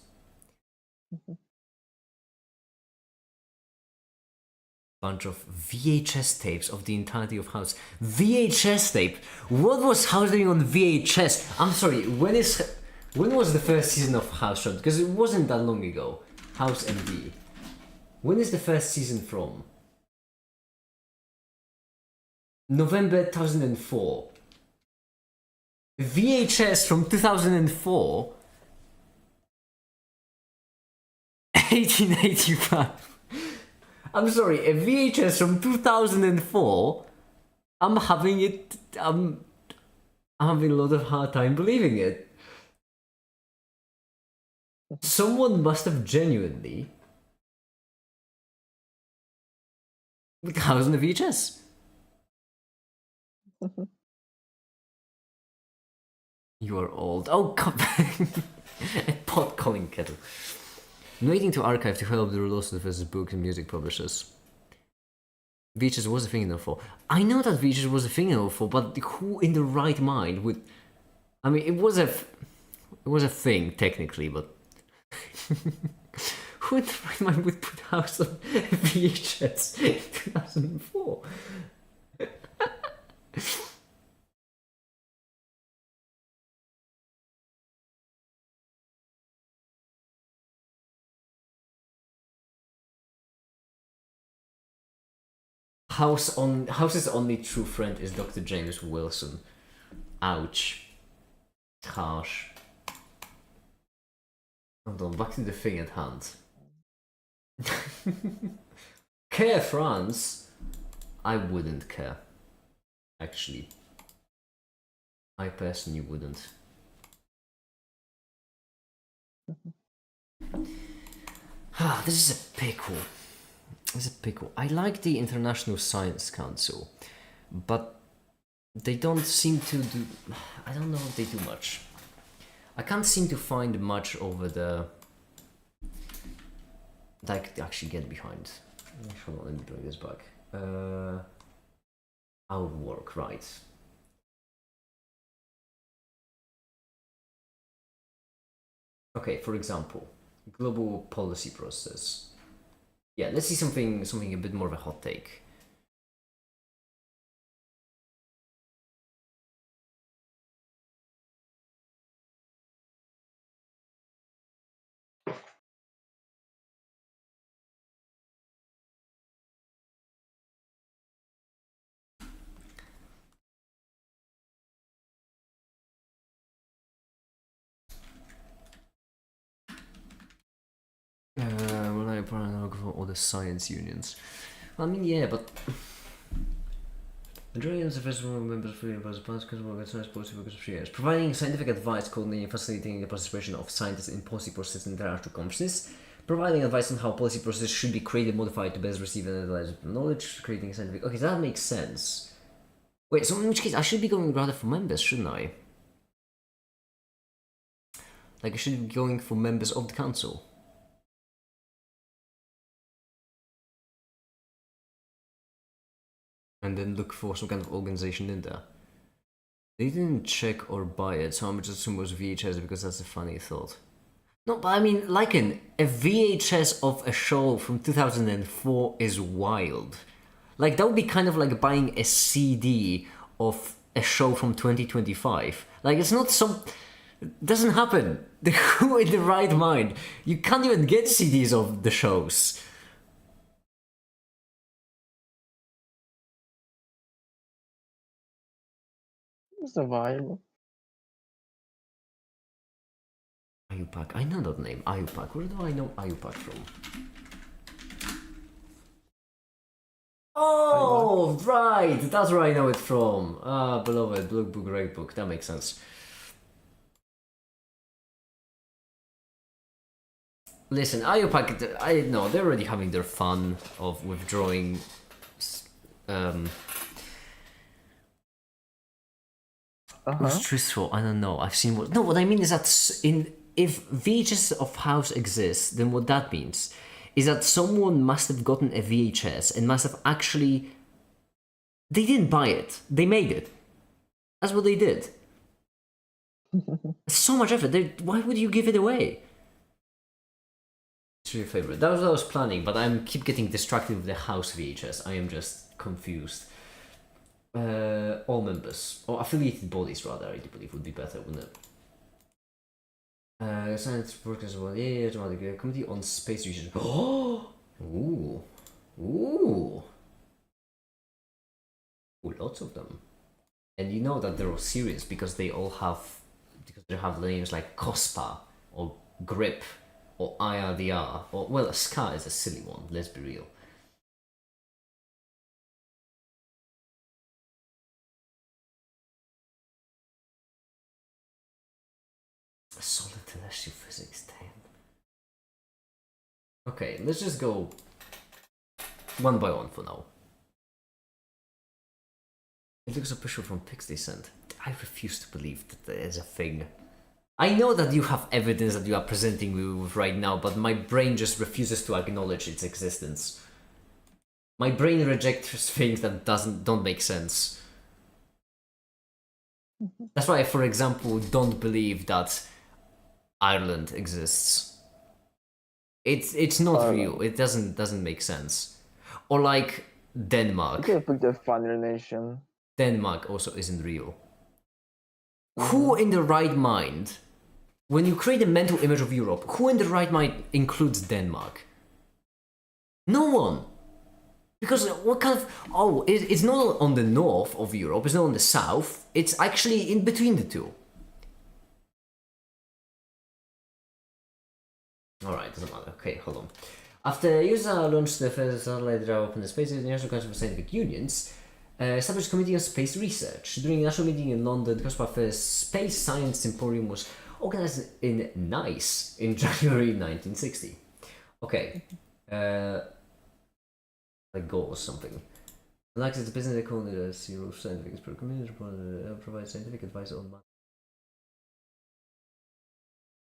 Bunch of VHS tapes of the entirety of House. VHS tape? What was House doing on VHS? I'm sorry, when was the first season of House shot? Because it wasn't that long ago. House MD. When is the first season from? November 2004. VHS from 2004. 1885. I'm sorry, a VHS from 2004. I'm having a lot of hard time believing it. Someone must have genuinely put House on the VHS. You are old. Oh, come back. A pot calling kettle. I'm waiting to archive to help the release of the books and music publishers. VHS was a thing in 04. I know that VHS was a thing in 04, but who in the right mind would... I mean, it was a thing, technically, but... who in the right mind would put House on VHS in 2004? House's only true friend is Dr. James Wilson. Ouch. Harsh. Hold on, back to the thing at hand. Care France? I wouldn't care. Actually. I personally wouldn't. This is a pickle. It's a pickle. I like the International Science Council, but they don't seem to do... I don't know if they do much. I can't seem to find much over the... that I could actually get behind. Hold on, let me bring this back. Outwork, right. Okay, for example, global policy process. Yeah, let's see something a bit more of a hot take. Well, I probably for all the science unions. I mean, yeah, but majority of the festival members of freedom was because of science policy because of 3 years. Providing scientific advice, coordinating and facilitating the participation of scientists in policy process and international conferences. Providing advice on how policy process should be created, modified to best receive and analyze knowledge. Creating scientific. Okay, that makes sense. Wait, so in which case I should be going rather for members, shouldn't I? Like I should be going for members of the council. and then look for some kind of organization in there. They didn't check or buy it, so I'm just assuming it was VHS because that's a funny thought. No, but I mean, like a VHS of a show from 2004 is wild. Like, that would be kind of like buying a CD of a show from 2025. Like, it's not some... It doesn't happen. Who in the right mind? You can't even get CDs of the shows. It's the vibe. Ayupak. I know that name. Ayupak. Where do I know Ayupak from? Oh, right. That's where I know it from. Ah, beloved. Blue Book, Red Book. That makes sense. Listen, Ayupak, I know they're already having their fun of withdrawing. What's truthful? I don't know. I've seen what. No, what I mean is that if VHS of House exists, then what that means is that someone must have gotten a VHS and must have actually. They didn't buy it. They made it. That's what they did. So much effort. Why would you give it away? It's your favorite. That was what I was planning, but I keep getting distracted with the House VHS. I am just confused. All members, or affiliated bodies rather, I do believe would be better, wouldn't it? Science workers as well. Yeah, automatic committee on space research. Oh, ooh, lots of them. And you know that they're all serious because they have names like COSPA or GRIP or IRDR or well, SCA is a silly one. Let's be real. Solid terrestrial physics, damn. Okay, let's just go one by one for now. It looks official from pics they sent. I refuse to believe that there is a thing. I know that you have evidence that you are presenting me with right now, but my brain just refuses to acknowledge its existence. My brain rejects things that don't make sense. That's why I, for example, don't believe that Ireland exists. It's not real. It doesn't make sense. Or like Denmark. You could have picked a funnier nation. Denmark also isn't real. Who in the right mind, when you create a mental image of Europe, who in the right mind includes Denmark? No one. Because what kind of... it's not on the north of Europe, it's not on the south, it's actually in between the two. Alright, doesn't matter. Okay, hold on. After USA launched the first satellite drive up in the space, the National Council for Scientific Unions established a committee on space research. During a national meeting in London, the COSPA first Space Science Symposium was organized in Nice in January 1960. Okay. Like goal or something. Like the business economy, the zero scientific community provides scientific advice on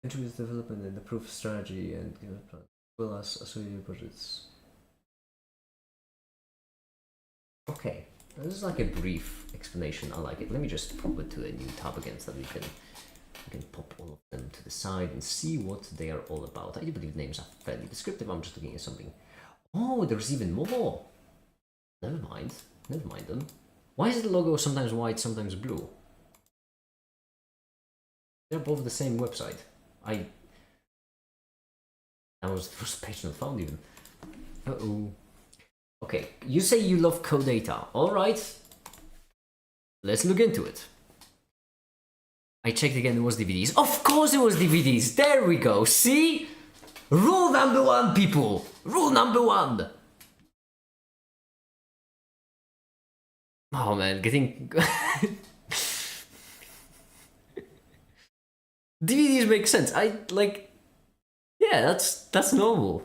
contributes to development and improve strategy and as well as associated projects. Okay, this is like a brief explanation. I like it. Let me just pop it to a new tab again so that we can pop all of them to the side and see what they are all about. I do believe names are fairly descriptive. I'm just looking at something. Oh, there's even more. Never mind them. Why is the logo sometimes white, sometimes blue? They're both the same website. That was the first page not found even. Uh-oh. Okay, you say you love Codata. Alright. Let's look into it. I checked again, it was DVDs. Of course it was DVDs! There we go, see? Rule number one, people! Rule number one! Oh man, getting... DVDs make sense. Yeah, that's normal.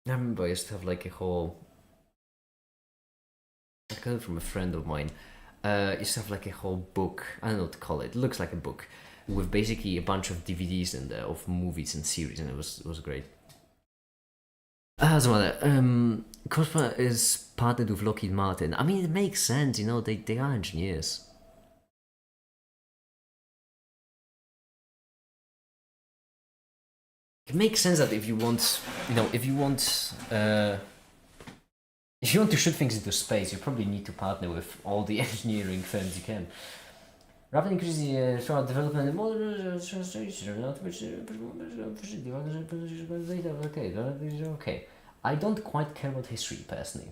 I remember I used to have like a whole... I got it from a friend of mine. Used to have like a whole book, I don't know what to call it. It looks like a book with basically a bunch of DVDs in there of movies and series, and it was great. Doesn't matter. Cospa is partnered with Lockheed Martin. I mean, it makes sense, you know, they are engineers. It makes sense that if you want, you know, if you want to shoot things into space, you probably need to partner with all the engineering firms you can. Rapid increase throughout development okay. I don't quite care about history personally.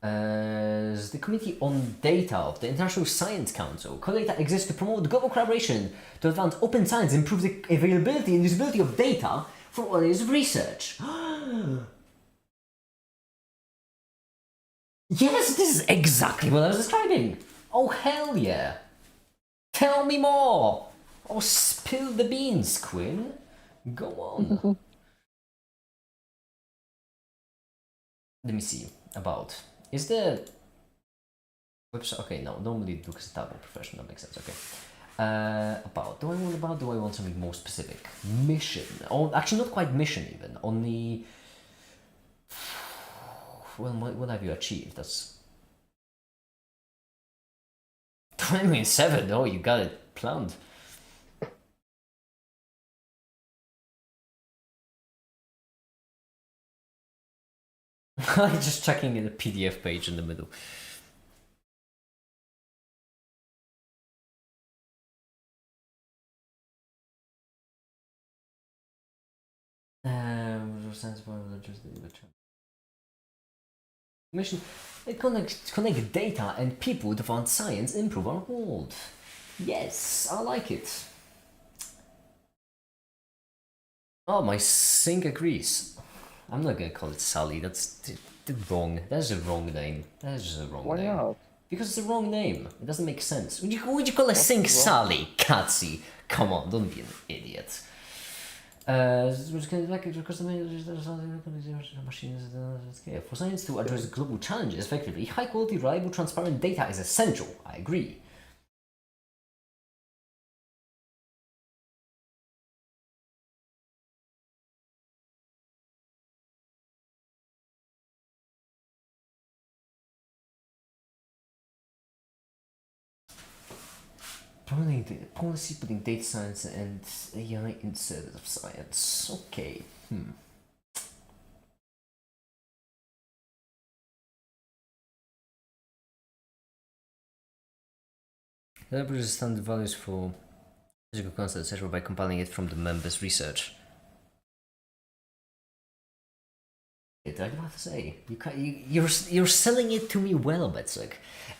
The Committee on Data of the International Science Council. CODATA exists to promote global collaboration to advance open science and improve the availability and usability of data for areas of research. Yes, this is exactly what I was describing. Oh, hell yeah. Tell me more. Oh, spill the beans, Quinn. Go on. Let me see. About. Is there... website? Okay, no, normally do because tab professional makes sense. Okay. About. Do I want something more specific? Mission. Or actually, not quite mission even. Only. Well, what have you achieved? That's 27. Oh, you got it planned. I'm just checking in the PDF page in the middle. Mission. Connect data and people to advance science, improve our world. Yes, I like it. Oh, my sink agrees. I'm not gonna call it Sally. That's wrong. That's a wrong name. That's just a wrong Why name. not? Because it's the wrong name. It doesn't make sense. Would you call a sink wrong? Sally? Catsy. Come on, don't be an idiot. For science to address global challenges effectively, high quality, reliable, transparent data is essential. I agree. Policy putting data science and AI in service of science. Okay. Leverages standard values for physical concepts, etc., by compiling it from the members' research. I don't have to say. You're selling it to me well, Betsuk.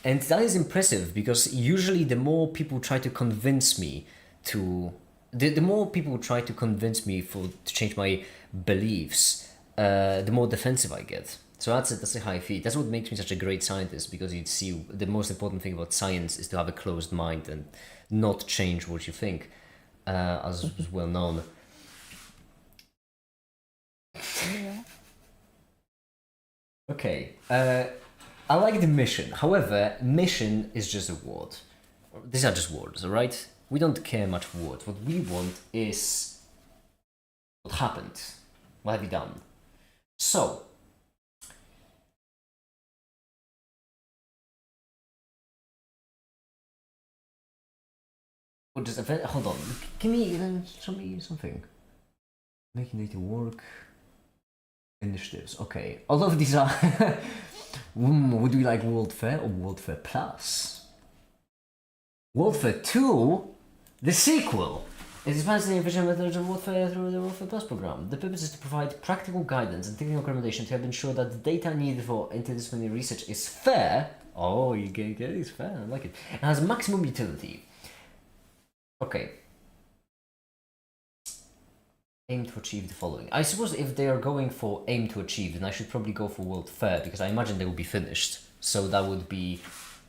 And that is impressive because usually the more people try to convince me to... The more people try to convince me to change my beliefs, the more defensive I get. So that's a high feat. That's what makes me such a great scientist, because you see the most important thing about science is to have a closed mind and not change what you think, as is well known. Yeah. Okay, I like the mission. However, mission is just a word. These are just words, alright? We don't care much for words. What we want is what happened. What have you done? So, what does event? Hold on. Show me something. Making data work. Initiatives. Okay, all of these are. Would we like World Fair or World Fair Plus? World Fair 2? The sequel! It expands the efficient methods of World Fair through the World Fair Plus program. The purpose is to provide practical guidance and technical recommendation to help ensure that the data needed for interdisciplinary research is fair. Oh, you get it, it's fair, I like it. And has maximum utility. Okay. Aim to achieve the following. I suppose if they are going for aim to achieve, then I should probably go for World Fair, because I imagine they will be finished. So that would be,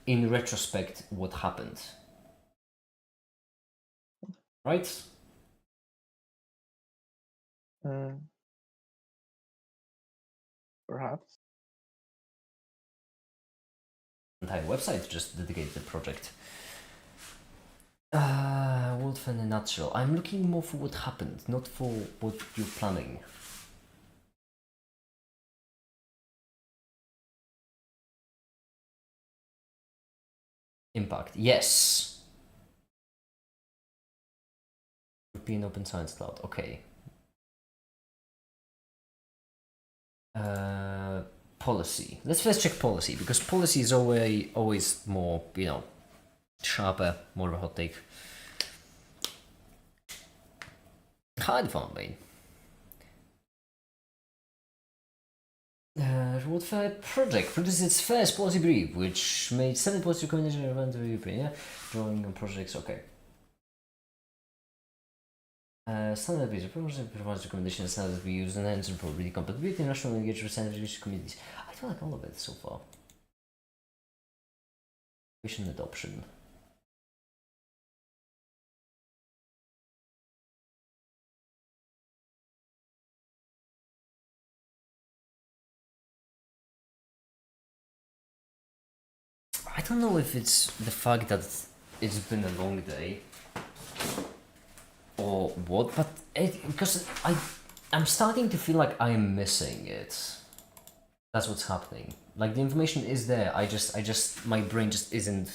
in retrospect, what happened. Right? Perhaps. Entire website just dedicated to the project. World Fair in a nutshell. I'm looking more for what happened, not for what you're planning. impact. Yes. European Open Science Cloud. Okay. Policy. Let's first check policy, because policy is always more, sharper, more of a hot take. Hi, the farm main. Reward Fair project produced its first policy brief, which made 7 policy recommendations relevant to Ukraine. Yeah, drawing on projects. Okay. Standard basic project provides recommendations that we use and hence probability compatibility, national engagement with scientific communities. I feel like all of it so far. Patient adoption. I don't know if it's the fact that it's been a long day or what, but because I'm starting to feel like I'm missing it. That's what's happening. Like, the information is there. I just my brain just isn't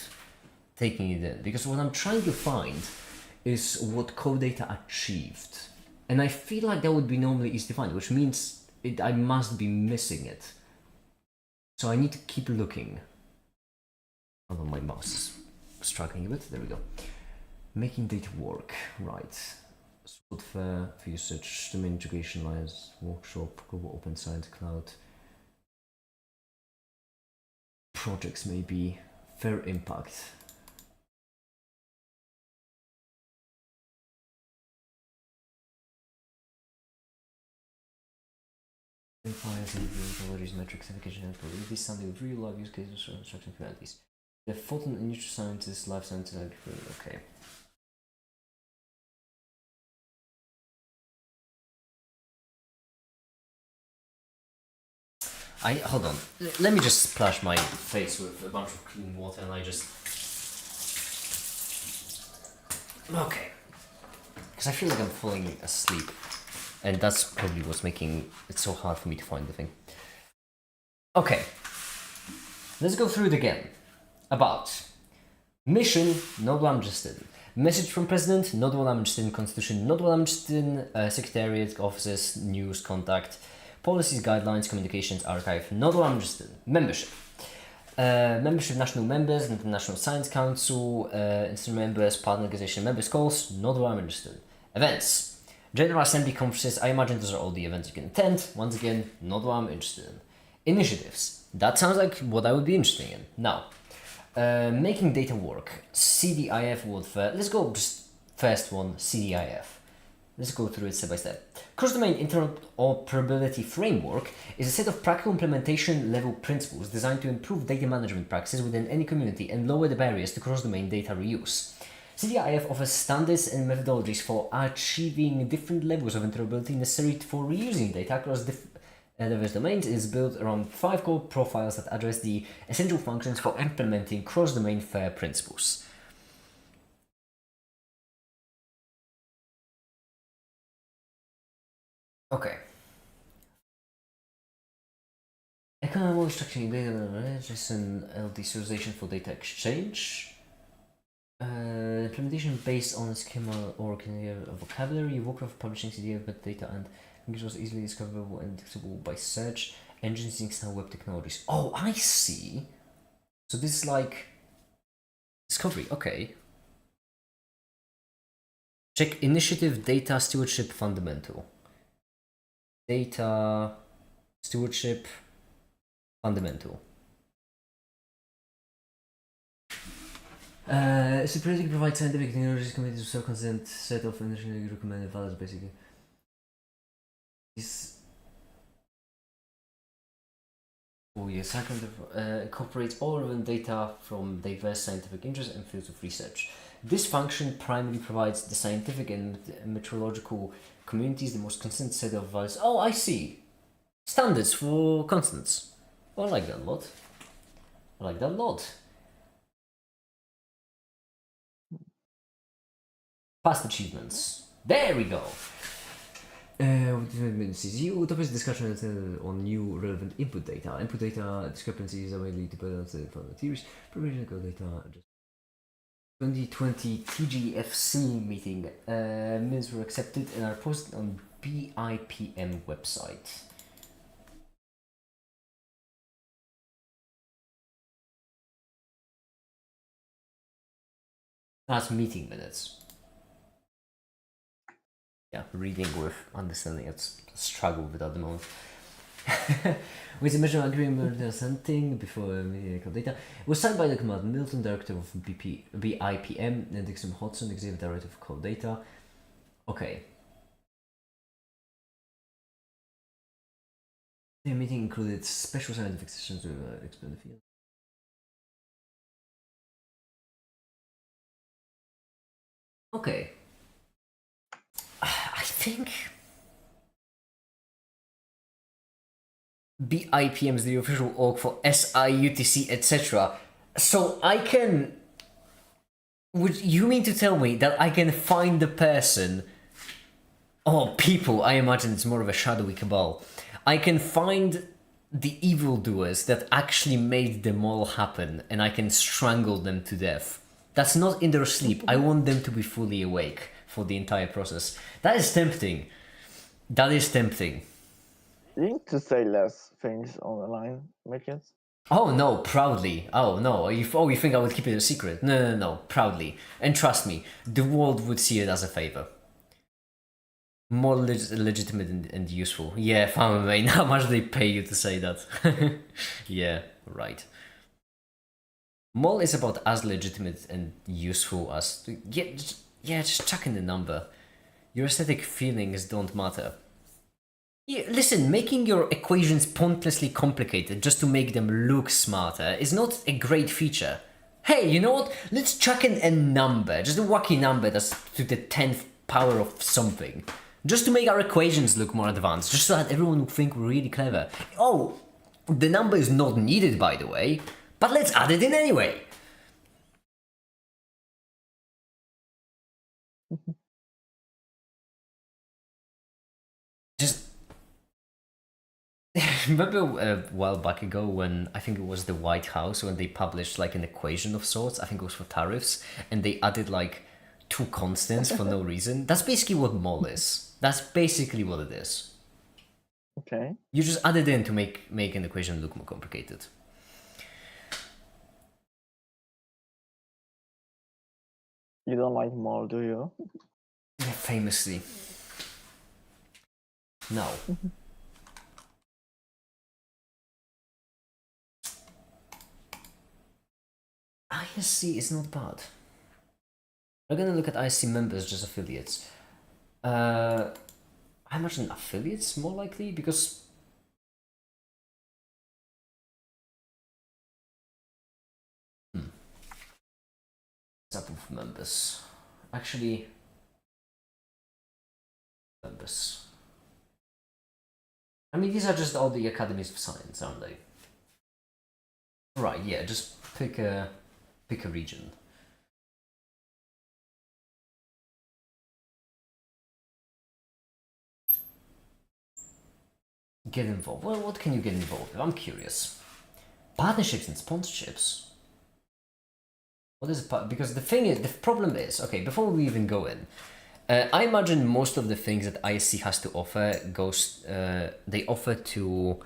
taking it in, because what I'm trying to find is what code data achieved, and I feel like that would be normally easy to find, which means I must be missing it. So I need to keep looking. Although my mouse is struggling a bit. There we go. Making data work. Right. Spot fair for usage. Domain integration lines. Workshop. Global Open Science Cloud. Projects maybe. Fair impact. Verifiers, individual metrics, application and probability. This is something with real life use cases for instruction humanities. The photon and neutral scientists, life sciences, okay. Hold on. Let me just splash my face with a bunch of clean water and I just... Okay. Because I feel like I'm falling asleep. And that's probably what's making it so hard for me to find the thing. Okay. Let's go through it again. About mission, not what I'm interested in. Message from President, not what I'm interested in. Constitution, not what I'm interested in. Secretariat, offices, news, contact. Policies, guidelines, communications, archive, not what I'm interested in. Membership. Membership, national members, International Science Council, instrument members, partner organization members calls, not what I'm interested in. Events. General Assembly conferences, I imagine those are all the events you can attend. Once again, not what I'm interested in. Initiatives. That sounds like what I would be interested in. Now, making data work. CDIF World Fair. Let's go just first one, CDIF. Let's go through it step by step. Cross-domain interoperability framework is a set of practical implementation level principles designed to improve data management practices within any community and lower the barriers to cross-domain data reuse. CDIF offers standards and methodologies for achieving different levels of interoperability necessary for reusing data across diverse domains. It is built around 5 core profiles that address the essential functions for implementing cross-domain FAIR principles. Okay. Economic structuring data, JSON LD serialization for data exchange. Implementation based on a schema or vocabulary, Warcraft publishing CDF metadata and English was easily discoverable and accessible by search engines using now web technologies. Oh, I see. So this is like discovery. Okay. Check initiative data stewardship fundamental. Data stewardship fundamental. Superiority provides scientific technologies committed to self-consent set of initially recommended values, basically. This incorporates all relevant data from diverse scientific interests and fields of research. This function primarily provides the scientific and meteorological communities the most consistent set of values. Oh, I see. Standards for constants. Oh, I like that a lot. I like that a lot. Past achievements. There we go. You topics discussion on new relevant input data. Input data discrepancies are mainly dependent on the theories. Provisional data 2020 TGFC meeting. Minutes were accepted and are posted on BIPM website. That's meeting minutes. Yeah, reading with understanding. It's a struggle with at the moment. With the measurement agreement presenting before medical data was signed by the Command Milton, director of BIPM, and Dixon Hodson, executive director of Code Data. Okay. The meeting included special scientific sessions to explain the field. Okay. I think BIPM is the official org for SIUTC, etc. So I can. Would you mean to tell me that I can find the person? Oh, people, I imagine it's more of a shadowy cabal. I can find the evildoers that actually made them all happen, and I can strangle them to death. That's not in their sleep. I want them to be fully awake for the entire process. That is tempting. That is tempting. You need to say less things on the line, Mikins. Oh no, proudly. Oh no, you think I would keep it a secret? No, proudly. And trust me, the world would see it as a favor. More legitimate and useful. Yeah, farmer main. How much do they pay you to say that? Yeah, right. Mol is about as legitimate and useful as just chuck in the number. Your aesthetic feelings don't matter. Yeah, listen, making your equations pointlessly complicated just to make them look smarter is not a great feature. Hey, you know what? Let's chuck in a number, just a wacky number that's to the 10th power of something. Just to make our equations look more advanced, just so that everyone will think we're really clever. Oh, the number is not needed, by the way, but let's add it in anyway. Just remember a while back ago when I think it was the White House when they published like an equation of sorts. I think it was for tariffs, and they added like two constants for no reason. That's basically what mol is. That's basically what it is. Okay. You just add it in to make an equation look more complicated. You don't like mol, do you? Yeah, famously. No. ISC is not bad. We're gonna look at ISC members, just affiliates. I imagine affiliates more likely because. Up of members. Actually, members. I mean, these are just all the academies of science, aren't they? Right. Yeah. Just pick a region. Get involved. Well, what can you get involved with? I'm curious. Partnerships and sponsorships. What is it? Because the problem is, okay, before we even go in, I imagine most of the things that ISC has to offer they offer to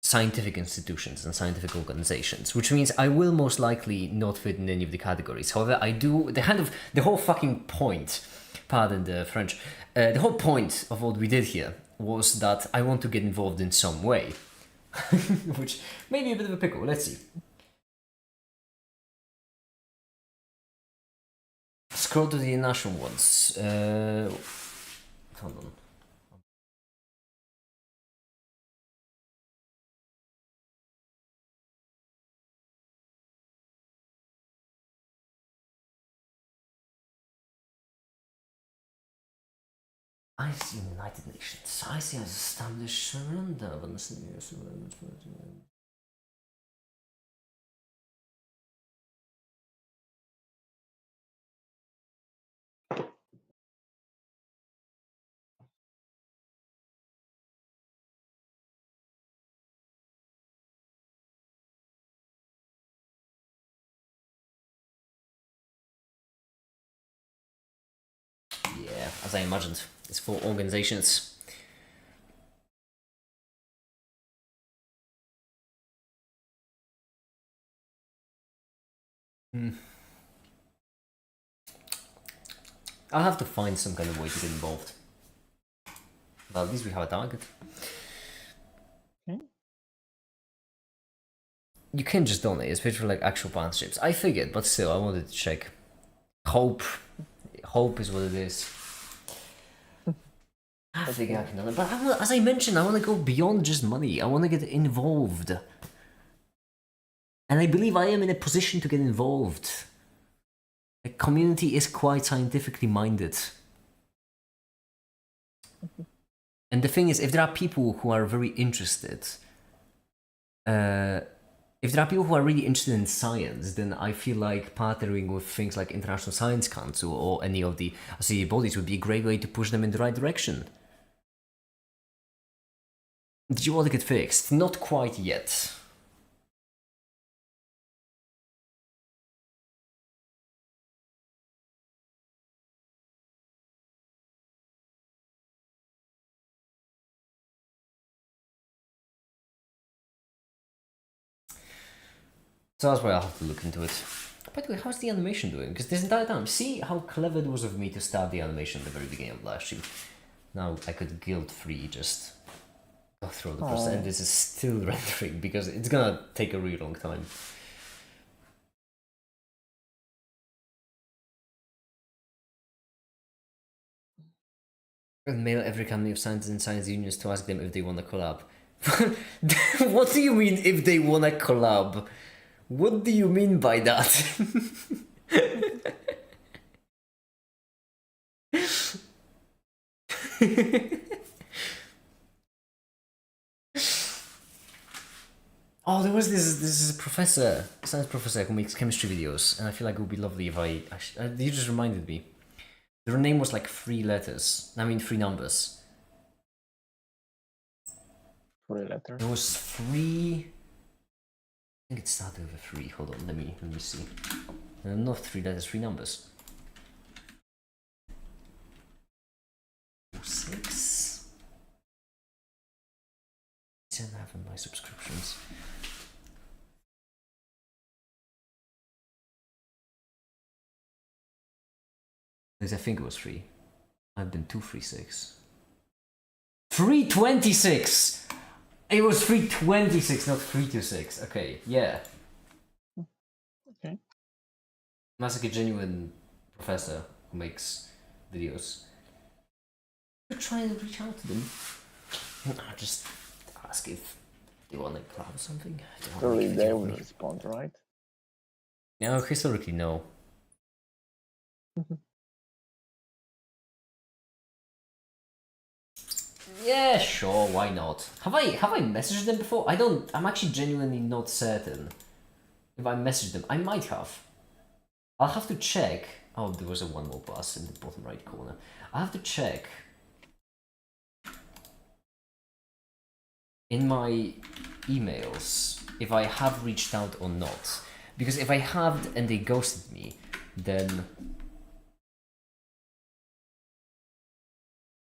scientific institutions and scientific organizations, which means I will most likely not fit in any of the categories. However, I do the whole fucking point, pardon the French, the whole point of what we did here was that I want to get involved in some way, which may be a bit of a pickle. Let's see. Scroll to the national ones. Hold on. I see United Nations. I see has established surrender. as I imagined. It's for organizations. I'll have to find some kind of way to get involved. But at least we have a target. You can just donate, especially for like actual partnerships. I figured, but still, I wanted to check. Hope is what it is. I figure I can donate, but as I mentioned, I want to go beyond just money. I want to get involved, and I believe I am in a position to get involved. The community is quite scientifically minded. And the thing is, if there are people who are very interested, if there are people who are really interested in science, then I feel like partnering with things like International Science Council or any of the associated bodies would be a great way to push them in the right direction. Did you want to get fixed? Not quite yet. So that's why I'll have to look into it. By the way, how's the animation doing? Because this entire time, see how clever it was of me to start the animation at the very beginning of the live stream. Now I could guilt-free just go through the process, and this is still rendering because it's gonna take a really long time. Mail every company of scientists and science unions to ask them if they want to collab. What do you mean if they want to collab? What do you mean by that? Oh, there was this professor, science professor who makes chemistry videos, and I feel like it would be lovely if you just reminded me. Their name was like 3 letters. I mean 3 numbers. 3 letters. There was 3. I think it started with a 3. Hold on, let me see. Not 3 letters, 3 numbers. 6. 10 have my subscriptions. Because I think it was 3. I've been 236. 326! It was 326, not 326. Okay, yeah. Okay. That's like a genuine professor who makes videos. You're trying to reach out to them. I'll just ask if they want to collab or something. Surely they will respond, right? No, historically, no. Yeah, sure, why not? Have I messaged them before? I'm actually genuinely not certain if I messaged them. I might have. I'll have to check. Oh, there was a one more bus in the bottom right corner. I'll have to check in my emails if I have reached out or not. Because if I have and they ghosted me, then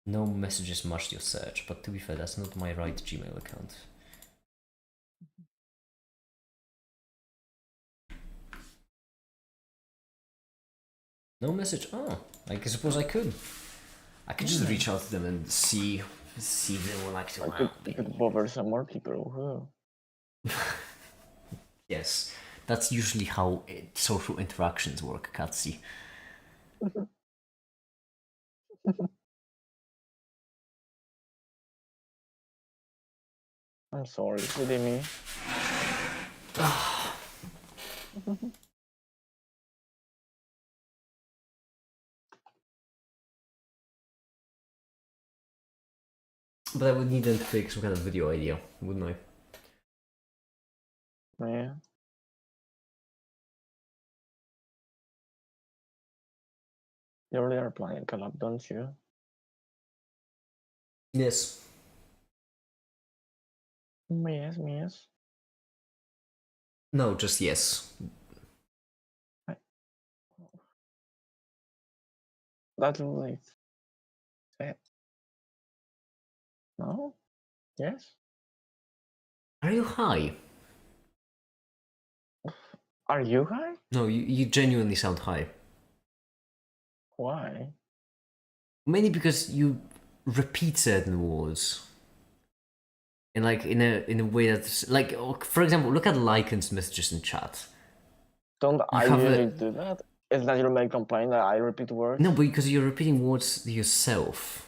no messages matched your search. But to be fair, that's not my right Gmail account. No message. Oh, I suppose I could. I could just reach out to them and see if they would like to. You could bother some more people. Yes, that's usually how social interactions work, Katsi. I'm sorry, kidding me. But I would need them to take some kind of video idea, wouldn't I? Yeah. You already are planning collab, don't you? Yes. Yes. No, just yes. That's late. No? Yes? Are you high? Are you high? No, you genuinely sound high. Why? Mainly because you repeat certain words. In like in a way that's like, for example, look at Lycan's messages in chat. Don't You I have usually a do that? Is that your main complaint that I repeat words? no, but because you're repeating words to yourself,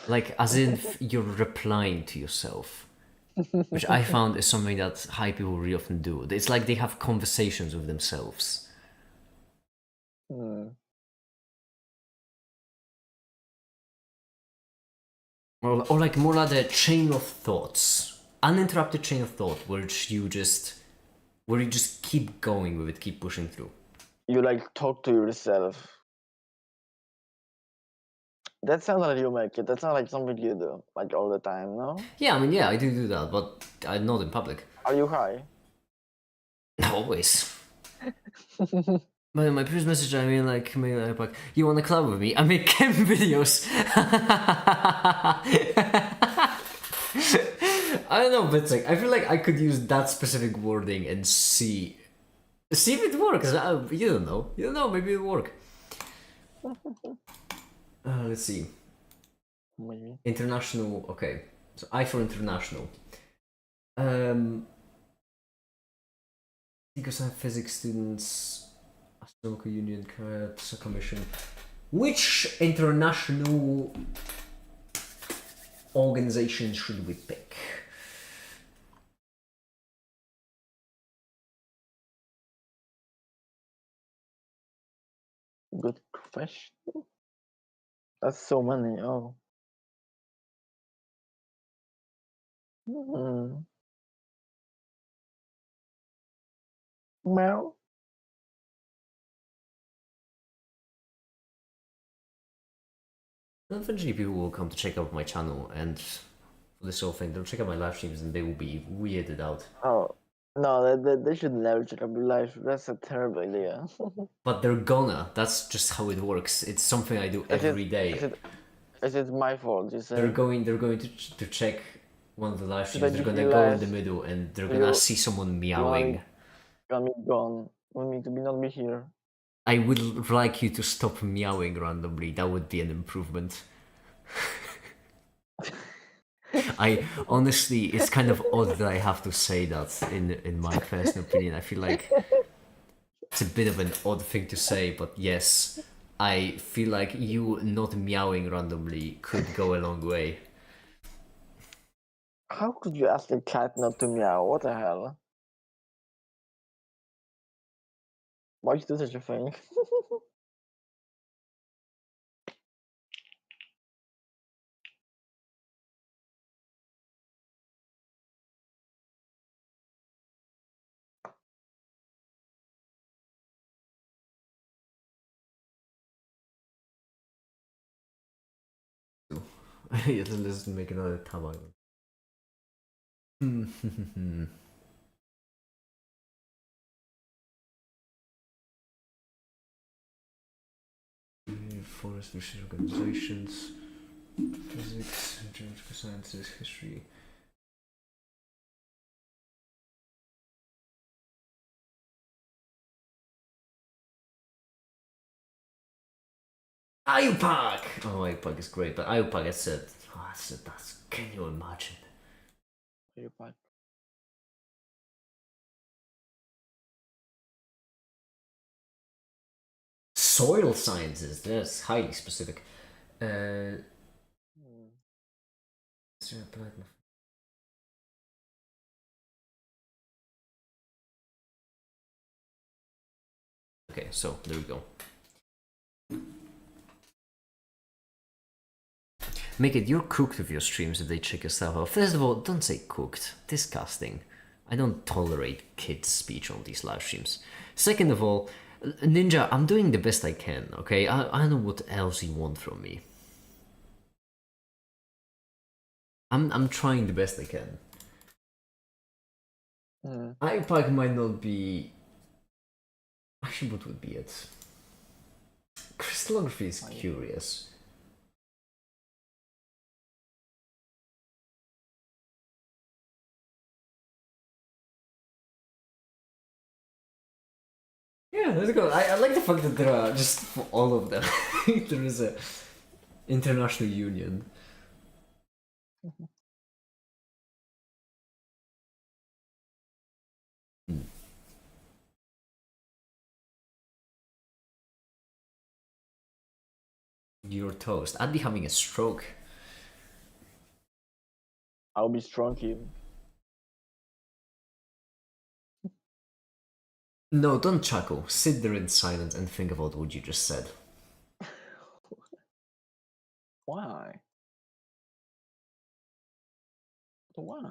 like as if you're replying to yourself, which I found is something that high people really often do. It's like they have conversations with themselves. Hmm. Or like more like a chain of thoughts, uninterrupted chain of thought, where you just keep going with it, keep pushing through. You like talk to yourself. That sounds like you make it. That's not like something you do like all the time, no? Yeah, I mean, yeah, I do that, but not in public. Are you high? Always. My previous message, I mean, like, you want to collab with me? I make chem videos. I don't know, but like, I feel like I could use that specific wording and see if it works. You don't know. You don't know. Maybe it'll work. Let's see. Maybe. International. Okay, so I for international. Because I have physics students, astronomical union, commission. Which international organization should we pick? Good question. That's so many. Oh. Hmm. Well. Eventually, people will come to check out my channel, and for this whole thing, they'll check out my live streams, and they will be weirded out. Oh. No, they should never check up your life. That's a terrible idea. But they're gonna. That's just how it works. It's something I do every day. Is it my fault? You say They're going to check one of the live streams. I They're just gonna go in the realized middle, and they're gonna see someone meowing. you want me gone. You want me to not be here. I would like you to stop meowing randomly. That would be an improvement. I honestly, it's kind of odd that I have to say that in my personal opinion. I feel like it's a bit of an odd thing to say, but yes, I feel like you not meowing randomly could go a long way. How could you ask a cat not to meow? What the hell? Why'd you do such a thing? Let's make another tab island. Forest research organizations, physics, geological sciences, history. IUPAC! Oh, IUPAC is great, but IUPAC, that's can you imagine? IUPAC. Soil sciences, that's highly specific. Okay, so there we go. Make it, you're cooked with your streams if they check your stuff out. First of all, don't say cooked. Disgusting. I don't tolerate kids' speech on these live streams. Second of all, Ninja, I'm doing the best I can, okay? I don't know what else you want from me. I'm trying the best I can. IUPAC might not be... Actually, what would be it? Crystallography is curious. Yeah, let's go. I like the fact that there are just for all of them. There is a international union. You're toast. I'd be having a stroke. I'll be strong here. No, don't chuckle. Sit there in silence and think about what you just said. Why? Why?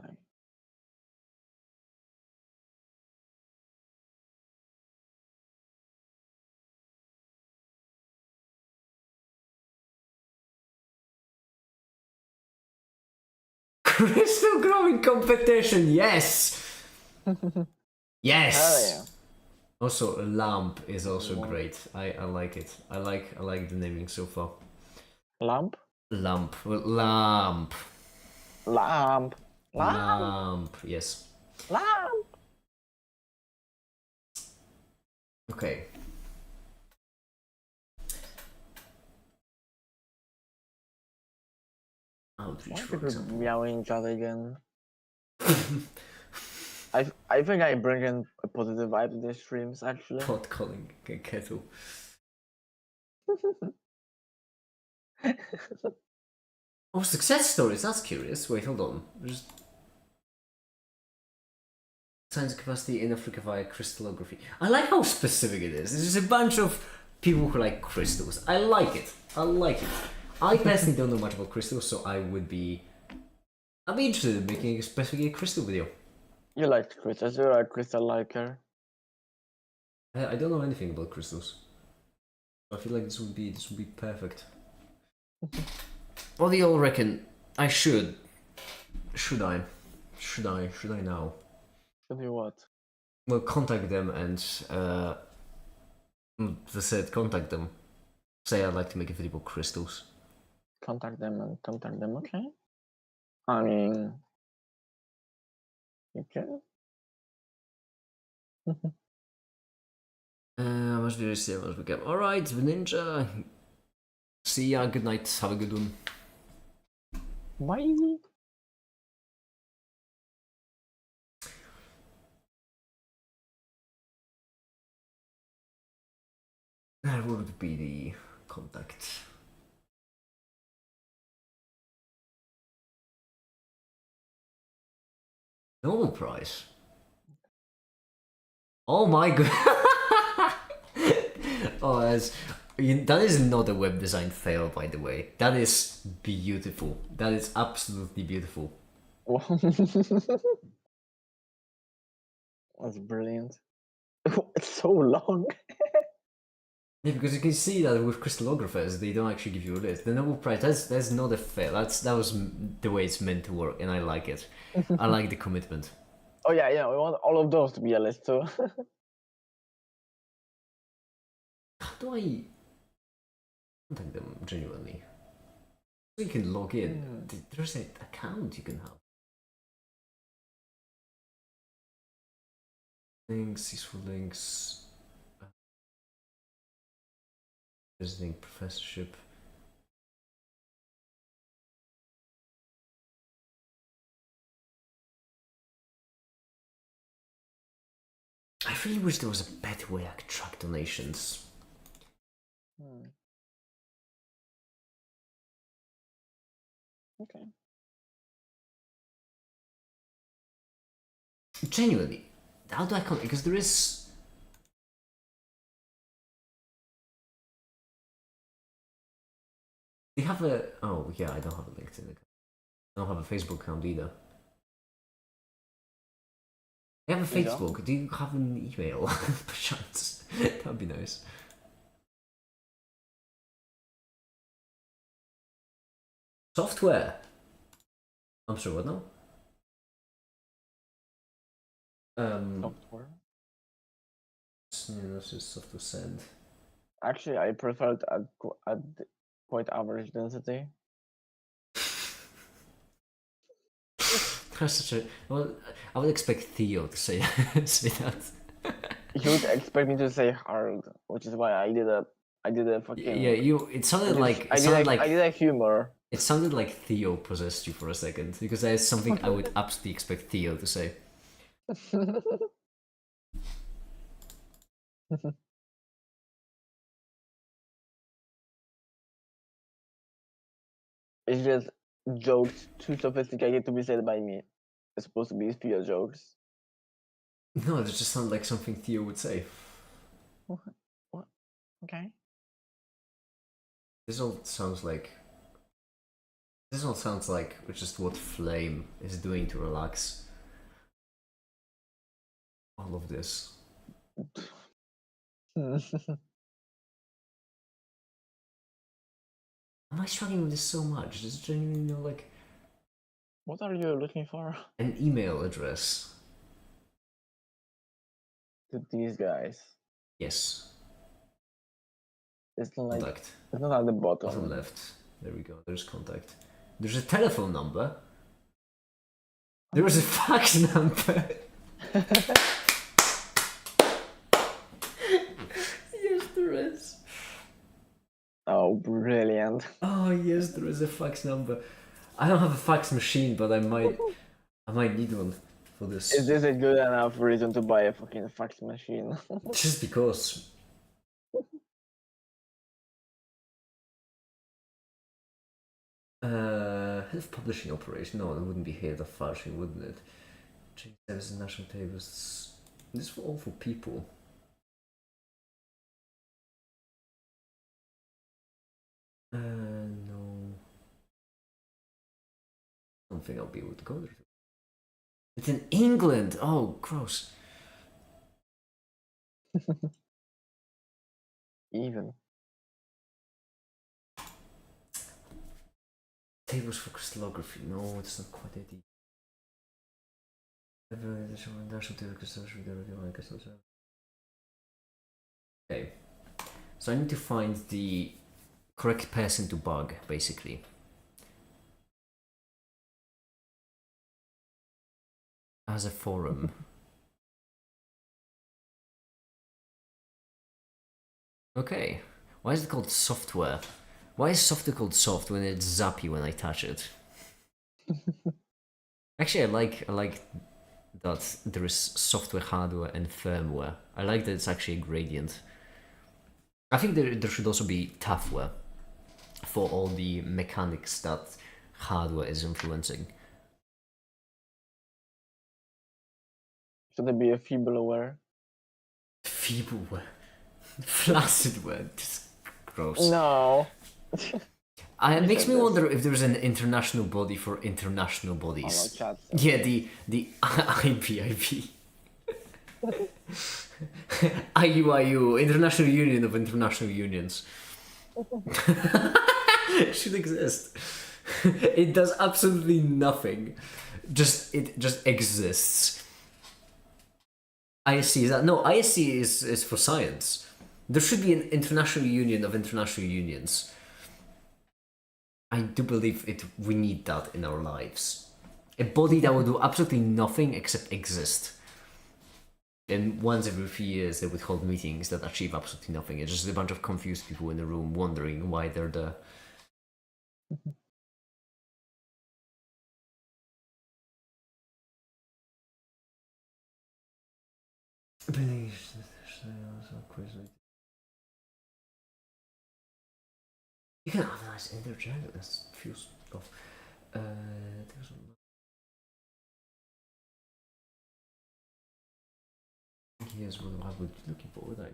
Crystal growing competition, yes! Yes! Hell yeah. Also, lamp is also Wow. great. I like it. I like the naming so far. Lamp? Lamp. Well, lamp. Lamp. Lamp. Lamp. Yes. Lamp. Okay. Outreach, Why for people example. meowing each other again? I think I bring in a positive vibe to the streams actually. Pot calling a kettle. Oh, success stories. That's curious. Wait, hold on. Just science capacity in Africa via crystallography. I like how specific it is. There's just a bunch of people who like crystals. I like it. I like it. I personally don't know much about crystals, so I'd be interested in making a specific crystal video. You like crystals, you're a crystal liker. I don't know anything about crystals. I feel like this would be perfect. What do you all reckon? I should. Should I? Should I now? Should you what? Well, contact them and they said contact them. Say I'd like to make a video about crystals. Contact them, okay? I mean, okay. Must be see must be kept. Alright, Ninja. See ya, good night, have a good one. Bye. That would be the contact. Nobel Prize. Oh my god. Oh, that is not a web design fail, by the way. That is beautiful. That is absolutely beautiful. That's brilliant. It's so long. Yeah, because you can see that with crystallographers, they don't actually give you a list. The Nobel Prize, that's not a fail. That was the way it's meant to work, and I like it. I like the commitment. Oh yeah, we want all of those to be a list too. How do I contact them genuinely? So you can log in. There's an account you can have. Links, useful links. Visiting professorship. I really wish there was a better way I could track donations. Okay. Genuinely, how do I contact? Because there is. Do you have a? Oh yeah, I don't have a LinkedIn account. I don't have a Facebook account either. I have a Facebook. Do you have an email? Perchance. That'd be nice. Software. I'm sorry, what now? Software. This is software send. Actually, I prefer it at quite average density. That's such a well. I would expect Theo to say say that. You would expect me to say hard, which is why I did a fucking. Yeah, it sounded like I did a humor. it sounded like Theo possessed you for a second, because that is something I would absolutely expect Theo to say. It's just jokes too sophisticated to be said by me. It's supposed to be Theo jokes. No, it just sounded like something Theo would say. What? Okay. This all sounds like just what Flame is doing to relax. All of this. Am I struggling with this so much? Just genuinely like. What are you looking for? An email address. To these guys. Yes. It's not like Contact. it's not at the bottom. Bottom left. There we go. There's contact. There's a telephone number. There is a fax number. Yes, there is. Oh, brilliant. Oh, yes, there is a fax number. I don't have a fax machine, but I might need one for this. Is this a good enough reason to buy a fucking fax machine? Just because. Head of publishing operation. No, it wouldn't be head of publishing, wouldn't it? Change services and national tables. This is all for people. No. I don't think I'll be able to go there. It's in England! Oh, gross. Even. Tables for crystallography. No, it's not quite it. Okay. So I need to find the correct person to bug, basically. As a forum. Okay. Why is it called software? Why is software called soft when it's zappy when I touch it? Actually, I like that there is software, hardware, and firmware. I like that it's actually a gradient. I think there should also be toughware for all the mechanics that hardware is influencing. Should there be a feebleware? Feebleware. Flaccidware. This gross. No. It makes me wonder if there's an international body for international bodies. Oh, no, yeah, the IPIP. IUIU, International Union of International Unions. It should exist. It does absolutely nothing. It just exists. ISC is that? No, ISC is for science. There should be an International Union of International Unions. I do believe we need that in our lives. A body that will do absolutely nothing except exist. And once every few years they would hold meetings that achieve absolutely nothing. It's just a bunch of confused people in the room wondering why they're there. You can analyze intergender. That feels off. Here's what I would be looking for, would I?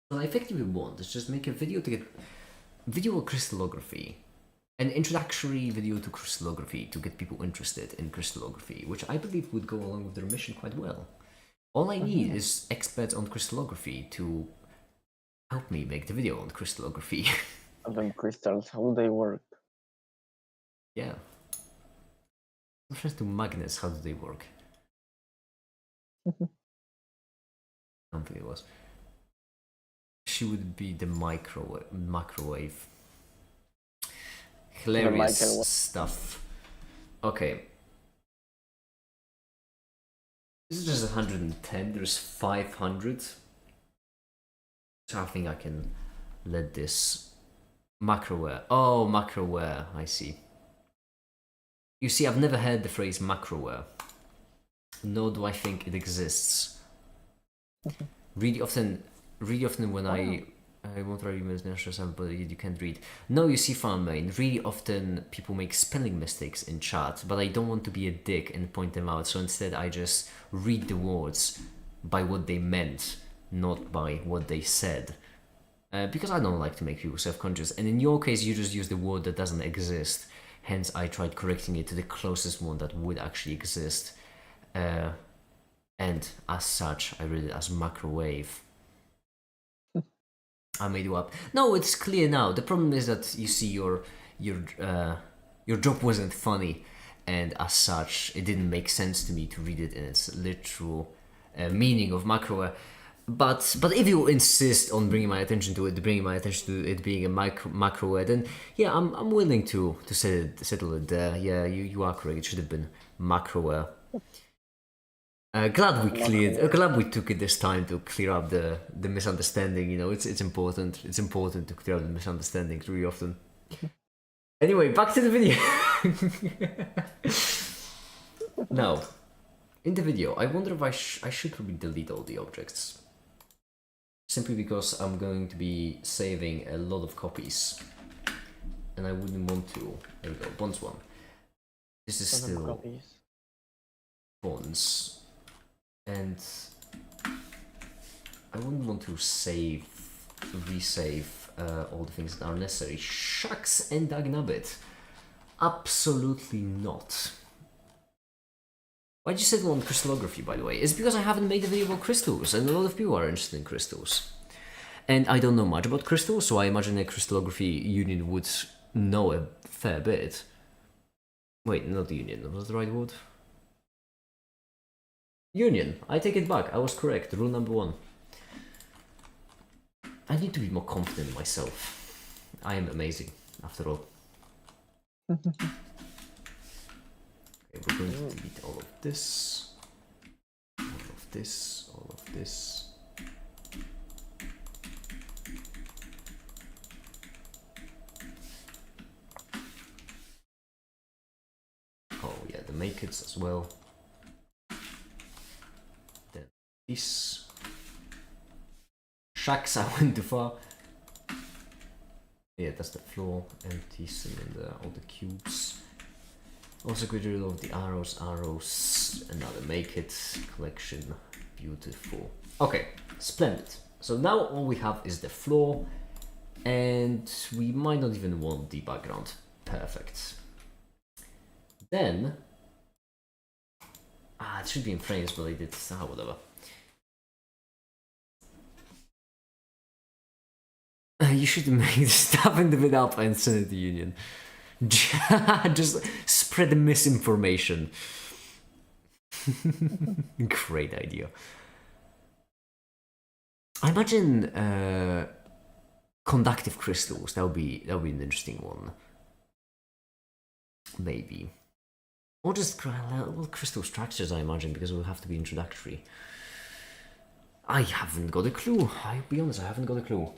What I effectively want is just make a video to get video crystallography, an introductory video to crystallography to get people interested in crystallography, which I believe would go along with their mission quite well. All I need is experts on crystallography to help me make the video on crystallography. Them crystals, how do they work? Yeah. Reference to magnets, how do they work? I don't think it was. She would be the microwave. Hilarious stuff. Okay. This is just 110, there's 500. So I think I can let this macroware. Oh, macroware, I see. You see, I've never heard the phrase macroware, nor do I think it exists. Really often when I won't write emails, but you can't read. No, you see, FarmMain, really often people make spelling mistakes in chat, but I don't want to be a dick and point them out, so instead I just read the words by what they meant, not by what they said. Because I don't like to make people self-conscious, and in your case you just use the word that doesn't exist, hence I tried correcting it to the closest one that would actually exist. And as such, I read it as macrowave. I made you up. No, it's clear now. The problem is that you see your joke wasn't funny, and as such, it didn't make sense to me to read it in its literal meaning of macrowave. But if you insist on bringing my attention to it being a macrowave, then yeah, I'm willing to settle it there. Yeah, you are correct. It should have been macrowave. Glad we took it this time to clear up the misunderstanding. You know, it's important. It's important to clear up the misunderstandings really often. Anyway, back to the video. Now, in the video, I wonder if I should probably delete all the objects. Simply because I'm going to be saving a lot of copies. And I wouldn't want to. There we go, bonds 1. This is still copies. Bonds. And I wouldn't want to resave all the things that are necessary. Shucks and dagnabbit. Absolutely not. Why'd you settle on crystallography, by the way? It's because I haven't made a video about crystals, and a lot of people are interested in crystals. And I don't know much about crystals, so I imagine a crystallography union would know a fair bit. Wait, not the union, was that the right word? Union, I take it back, I was correct, rule number 1. I need to be more confident in myself. I am amazing, after all. We're going to delete all of this, all of this, all of this. Oh yeah, the make-its as well. Then this. Shucks, I went too far. Yeah, that's the floor, empties, and then all the cubes. Also get rid of the arrows, another make it collection, beautiful. Okay, splendid. So now all we have is the floor, and we might not even want the background. Perfect. Then, it should be in frames, but I did, whatever. You should make the stuff in the vid up and send it to Union. Just spread the misinformation. Great idea. I imagine conductive crystals. That would be an interesting one. Maybe. Or just crystal structures, I imagine, because it will have to be introductory. I haven't got a clue. I'll be honest, I haven't got a clue.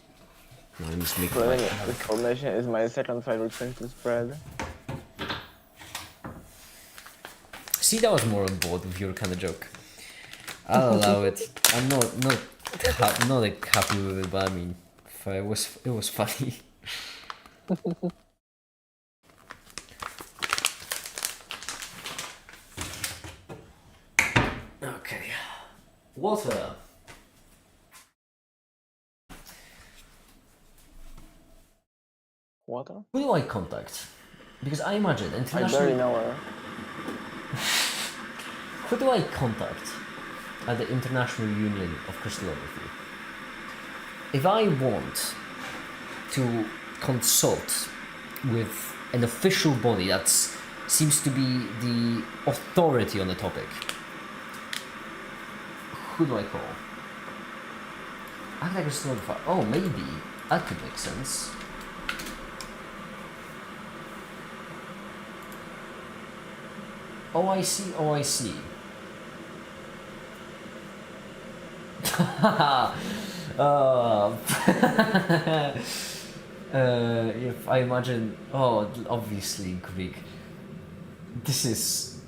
No, I must make the combination is my second favorite thing to spread. See, that was more on board with your kind of joke. I'll allow it. I'm not happy with it, but I mean, it was funny. Okay, water. Water? Who do I contact? Because I imagine international. I barely know her. Who do I contact at the International Union of Crystallography? If I want to consult with an official body that seems to be the authority on the topic, who do I call? I like a crystallographer. Oh, maybe that could make sense. Oh, I see. If I imagine, oh, obviously Greek. This is.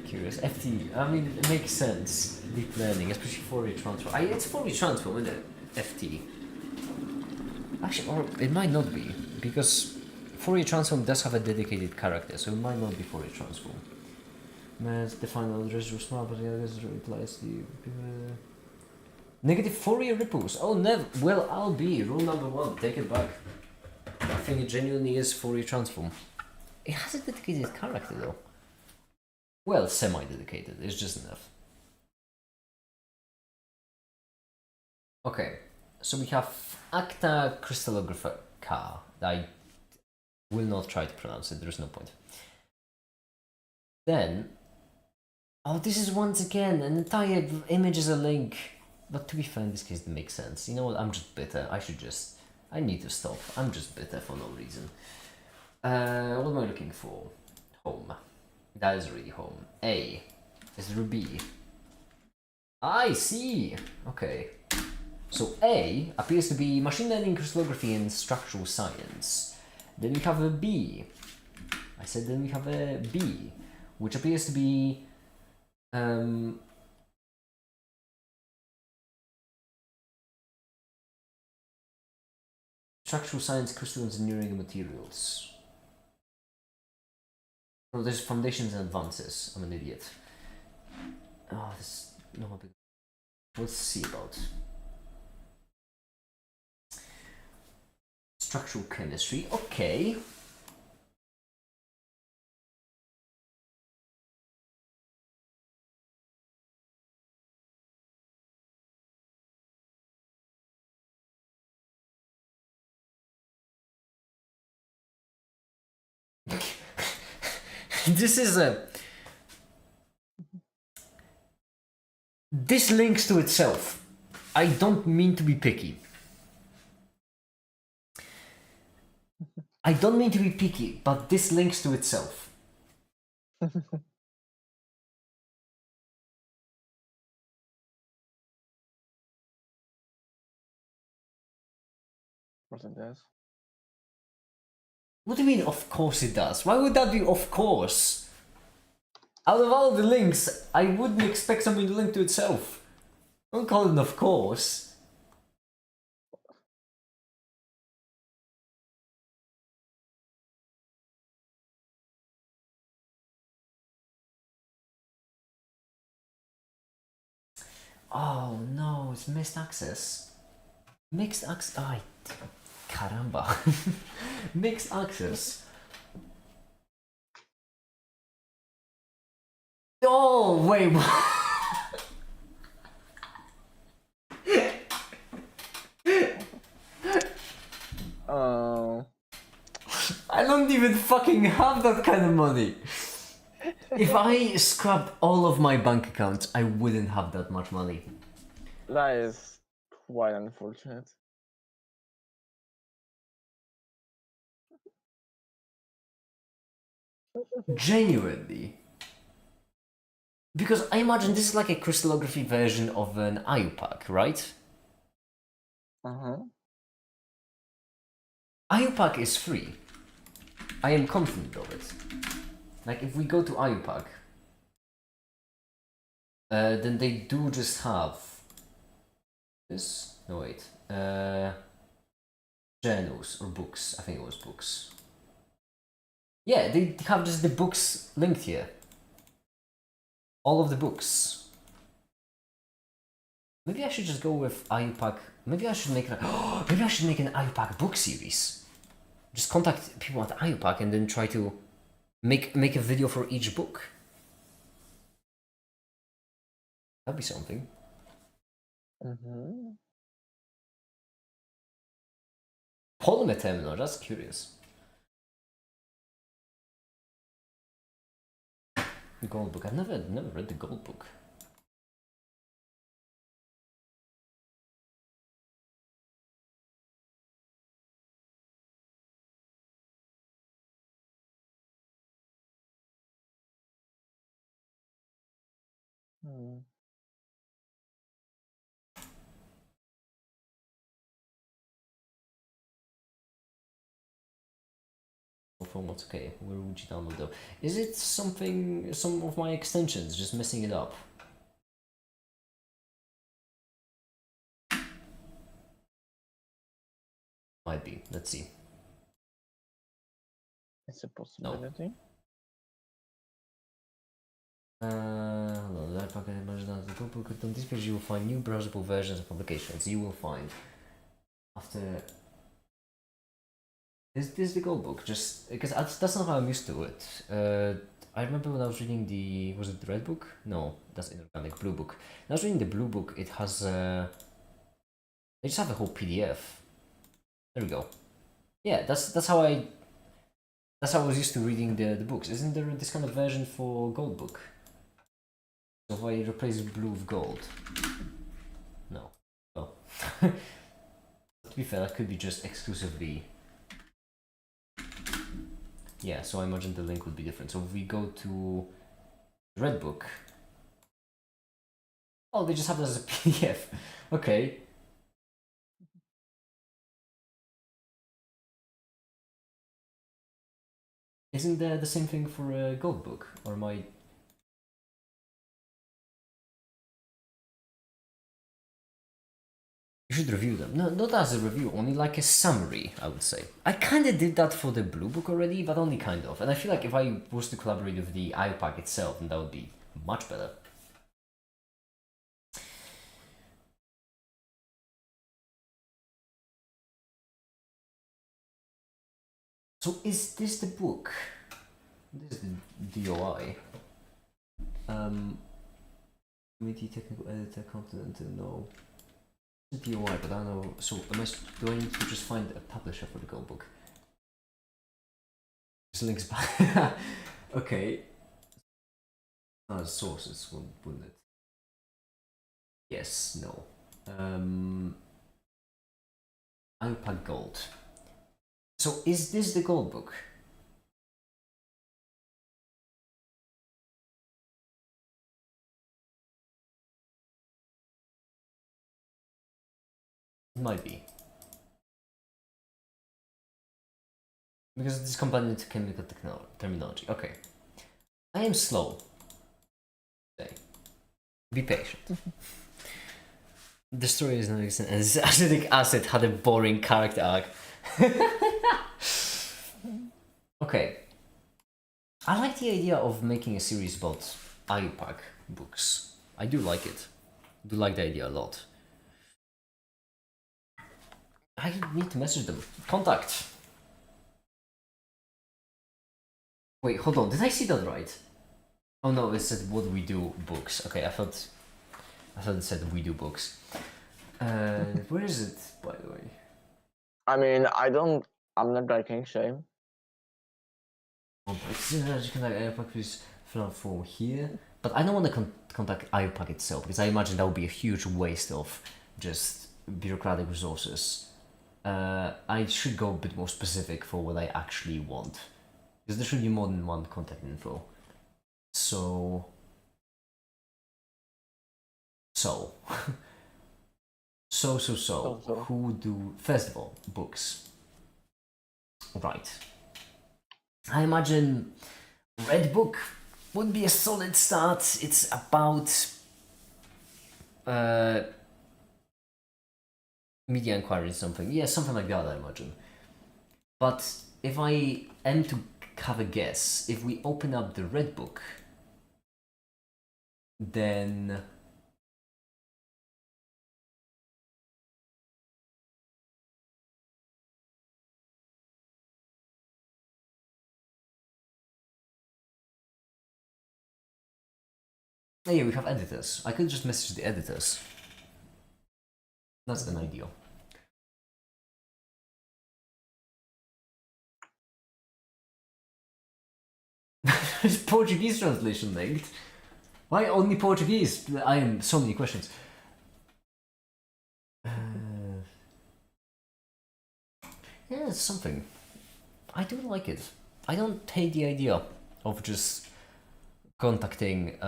Curious. FT. I mean, it makes sense. Deep learning, especially Fourier transform. It's Fourier transform, isn't it? FT. Actually, or it might not be, because Fourier transform does have a dedicated character, so it might not be Fourier transform. Math, the final residual small, but the others replies the negative Fourier ripples. Oh, never. Well, I'll be rule number 1. Take it back. I think it genuinely is Fourier transform. It has a dedicated character though. Well, semi-dedicated. It's just enough. Okay, so we have Acta Crystallographica. I will not try to pronounce it. There's no point. Then, oh, this is once again an entire image as a link. But to be fair, in this case, it makes sense. You know what? I'm just bitter. I need to stop. I'm just bitter for no reason. What am I looking for? Home. That is really home. A. Is there a B? I see. Okay. So A appears to be machine learning, crystallography, and structural science. Then we have a B. I said then we have a B, which appears to be structural science, crystal engineering, and materials. Oh, there's foundations and advances. I'm an idiot. Oh, this no big. Let's see about structural chemistry. Okay. This is a. This links to itself. I don't mean to be picky. I don't mean to be picky, but this links to itself. What it does? What do you mean, of course it does? Why would that be of course? Out of all the links, I wouldn't expect something to link to itself. Don't call it of course. Oh no, it's mixed access. Mixed access. Ay, caramba. Mixed access. Oh, wait. Oh. I don't even fucking have that kind of money. If I scrapped all of my bank accounts, I wouldn't have that much money. That is quite unfortunate. Genuinely. Because I imagine this is like a crystallography version of an IUPAC, right? Uh-huh. IUPAC is free. I am confident of it. Like if we go to IUPAC, then they do just have this. No wait. Journals or books. I think it was books. Yeah, they have just the books linked here. All of the books. Maybe I should just go with IUPAC. Maybe I should make maybe I should make an IUPAC book series. Just contact people at IUPAC and then try to make a video for each book. That'd be something. Mm-hmm. Polymer terminal, that's curious. Gold book. I've never read the gold book. Hmm. Formats, okay. Where would you download though? Is it something, some of my extensions just messing it up? Might be. Let's see. It's a possibility. Hold on, on this page you will find new browsable versions of publications. You will find after. Is this the gold book? Just because that's not how I'm used to it. I remember when I was reading the, was it the red book? No, that's inorganic blue book. When I was reading the blue book, it has they just have a whole PDF. There we go. Yeah, that's how I was used to reading the books. Isn't there this kind of version for gold book? So if I replace blue with gold, no. Oh. To be fair, that could be just exclusively. Yeah, so I imagine the link would be different. So if we go to red book, oh, they just have it as a PDF. Okay. Isn't there the same thing for a gold book? Or am I? You should review them. No, not as a review, only like a summary, I would say. I kind of did that for the blue book already, but only kind of. And I feel like if I was to collaborate with the iPack itself, then that would be much better. So is this the book? This is the DOI. Committee technical editor, continental, no. DOI, but I don't know. So do I need to just find a publisher for the gold book? This links back. Okay. Sources, wouldn't it? Yes, no. iPad Gold. So is this the gold book? It might be. Because it's combined into chemical terminology. Okay. I am slow. Okay. Be patient. The story is not extent, and acidic acid had a boring character arc. Okay. I like the idea of making a series about iPack books. I do like it. I do like the idea a lot. I need to message them. Contact. Wait, hold on. Did I see that right? Oh no, it said what we do books. Okay, I thought it said we do books. Where is it, by the way? I mean, I'm not liking shame. Please fill out form here. But I don't want to contact iPack itself because I imagine that would be a huge waste of just bureaucratic resources. I should go a bit more specific for what I actually want. Because there should be more than one contact info. So. Who do. First of all, books. Right. I imagine Red Book would be a solid start. It's about media inquiry or something. Yeah, something like that, I imagine. But if I am to have a guess, if we open up the Red Book, then oh yeah, we have editors. I could just message the editors. That's an idea. There's Portuguese translation linked. Why only Portuguese? I have so many questions. Yeah, it's something. I do like it. I don't hate the idea of just contacting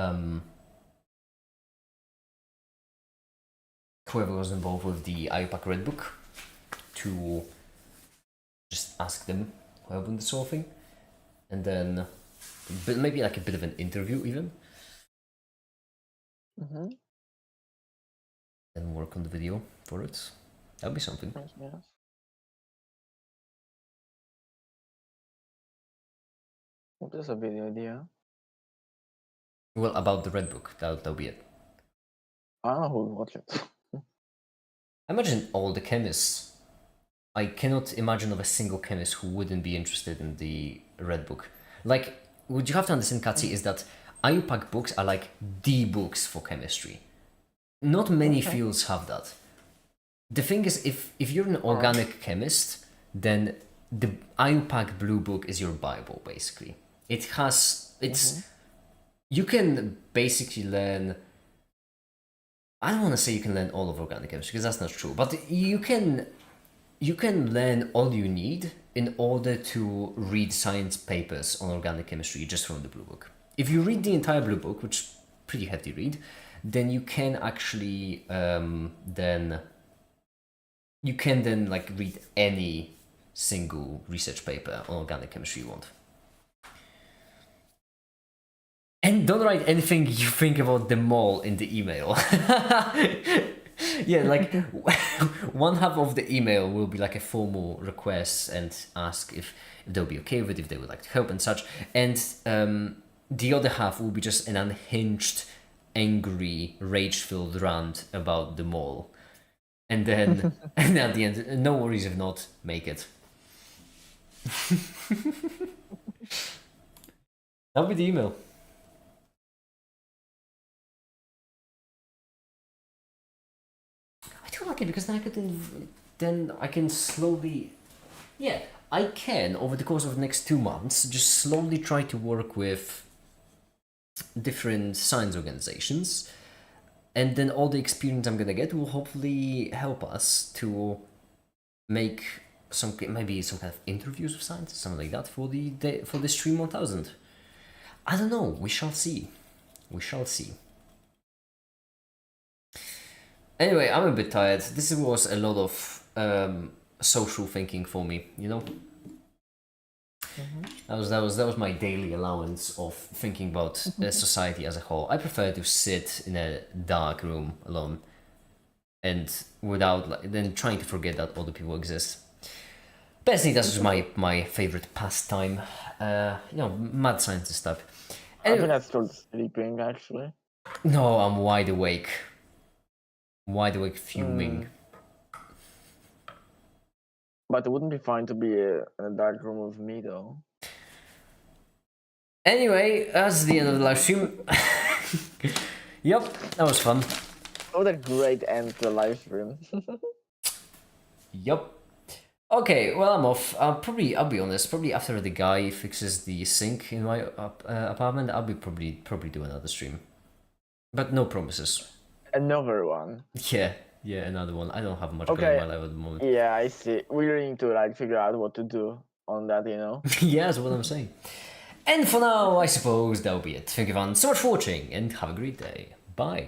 whoever was involved with the IUPAC Red Book to just ask them how happened this whole thing, and then maybe like a bit of an interview even, and work on the video for it. That'd be something. Yes. What is a video idea? Well, about the Red Book, that'll be it. I don't know who will watch it. I imagine all the chemists. I cannot imagine of a single chemist who wouldn't be interested in the Red Book. Like, what you have to understand, Katsi, is that IUPAC books are like the books for chemistry. Not many fields have that. The thing is, if you're an organic chemist, then the IUPAC Blue Book is your Bible, basically. You can basically learn. I don't want to say you can learn all of organic chemistry because that's not true, but you can learn all you need in order to read science papers on organic chemistry just from the Blue Book. If you read the entire Blue Book, which is pretty hefty read, then you can actually then like read any single research paper on organic chemistry you want. And don't write anything you think about the mole in the email. Yeah, like one half of the email will be like a formal request and ask if they'll be okay with it, if they would like to help and such. And the other half will be just an unhinged, angry, rage-filled rant about the mole. And then and at the end, no worries if not, make it. That'll be the email. I do like it because then I can slowly, yeah, I can over the course of the next 2 months just slowly try to work with different science organizations, and then all the experience I'm gonna get will hopefully help us to make maybe some kind of interviews with scientists, something like that for the Stream 1000. I don't know. We shall see. We shall see. Anyway, I'm a bit tired. This was a lot of social thinking for me, you know. That was my daily allowance of thinking about society as a whole. I prefer to sit in a dark room alone, and without then trying to forget that other people exist. Personally, that's my favorite pastime. Mad scientist stuff. I think I started sleeping actually. No, I'm wide awake. Wide awake, fuming. But it wouldn't be fine to be in a dark room with me, though. Anyway, that's the end of the live stream. Yep, that was fun. What a great end to the live stream. Yep. Okay, well, I'm off. I'll be honest, probably after the guy fixes the sink in my apartment, I'll be probably do another stream. But no promises. Another one. Yeah, another one. I don't have much going in my life at the moment. Yeah, I see. We really need to figure out what to do on that, you know? Yeah, that's what I'm saying. And for now, I suppose that'll be it. Thank you everyone so much for watching, and have a great day. Bye.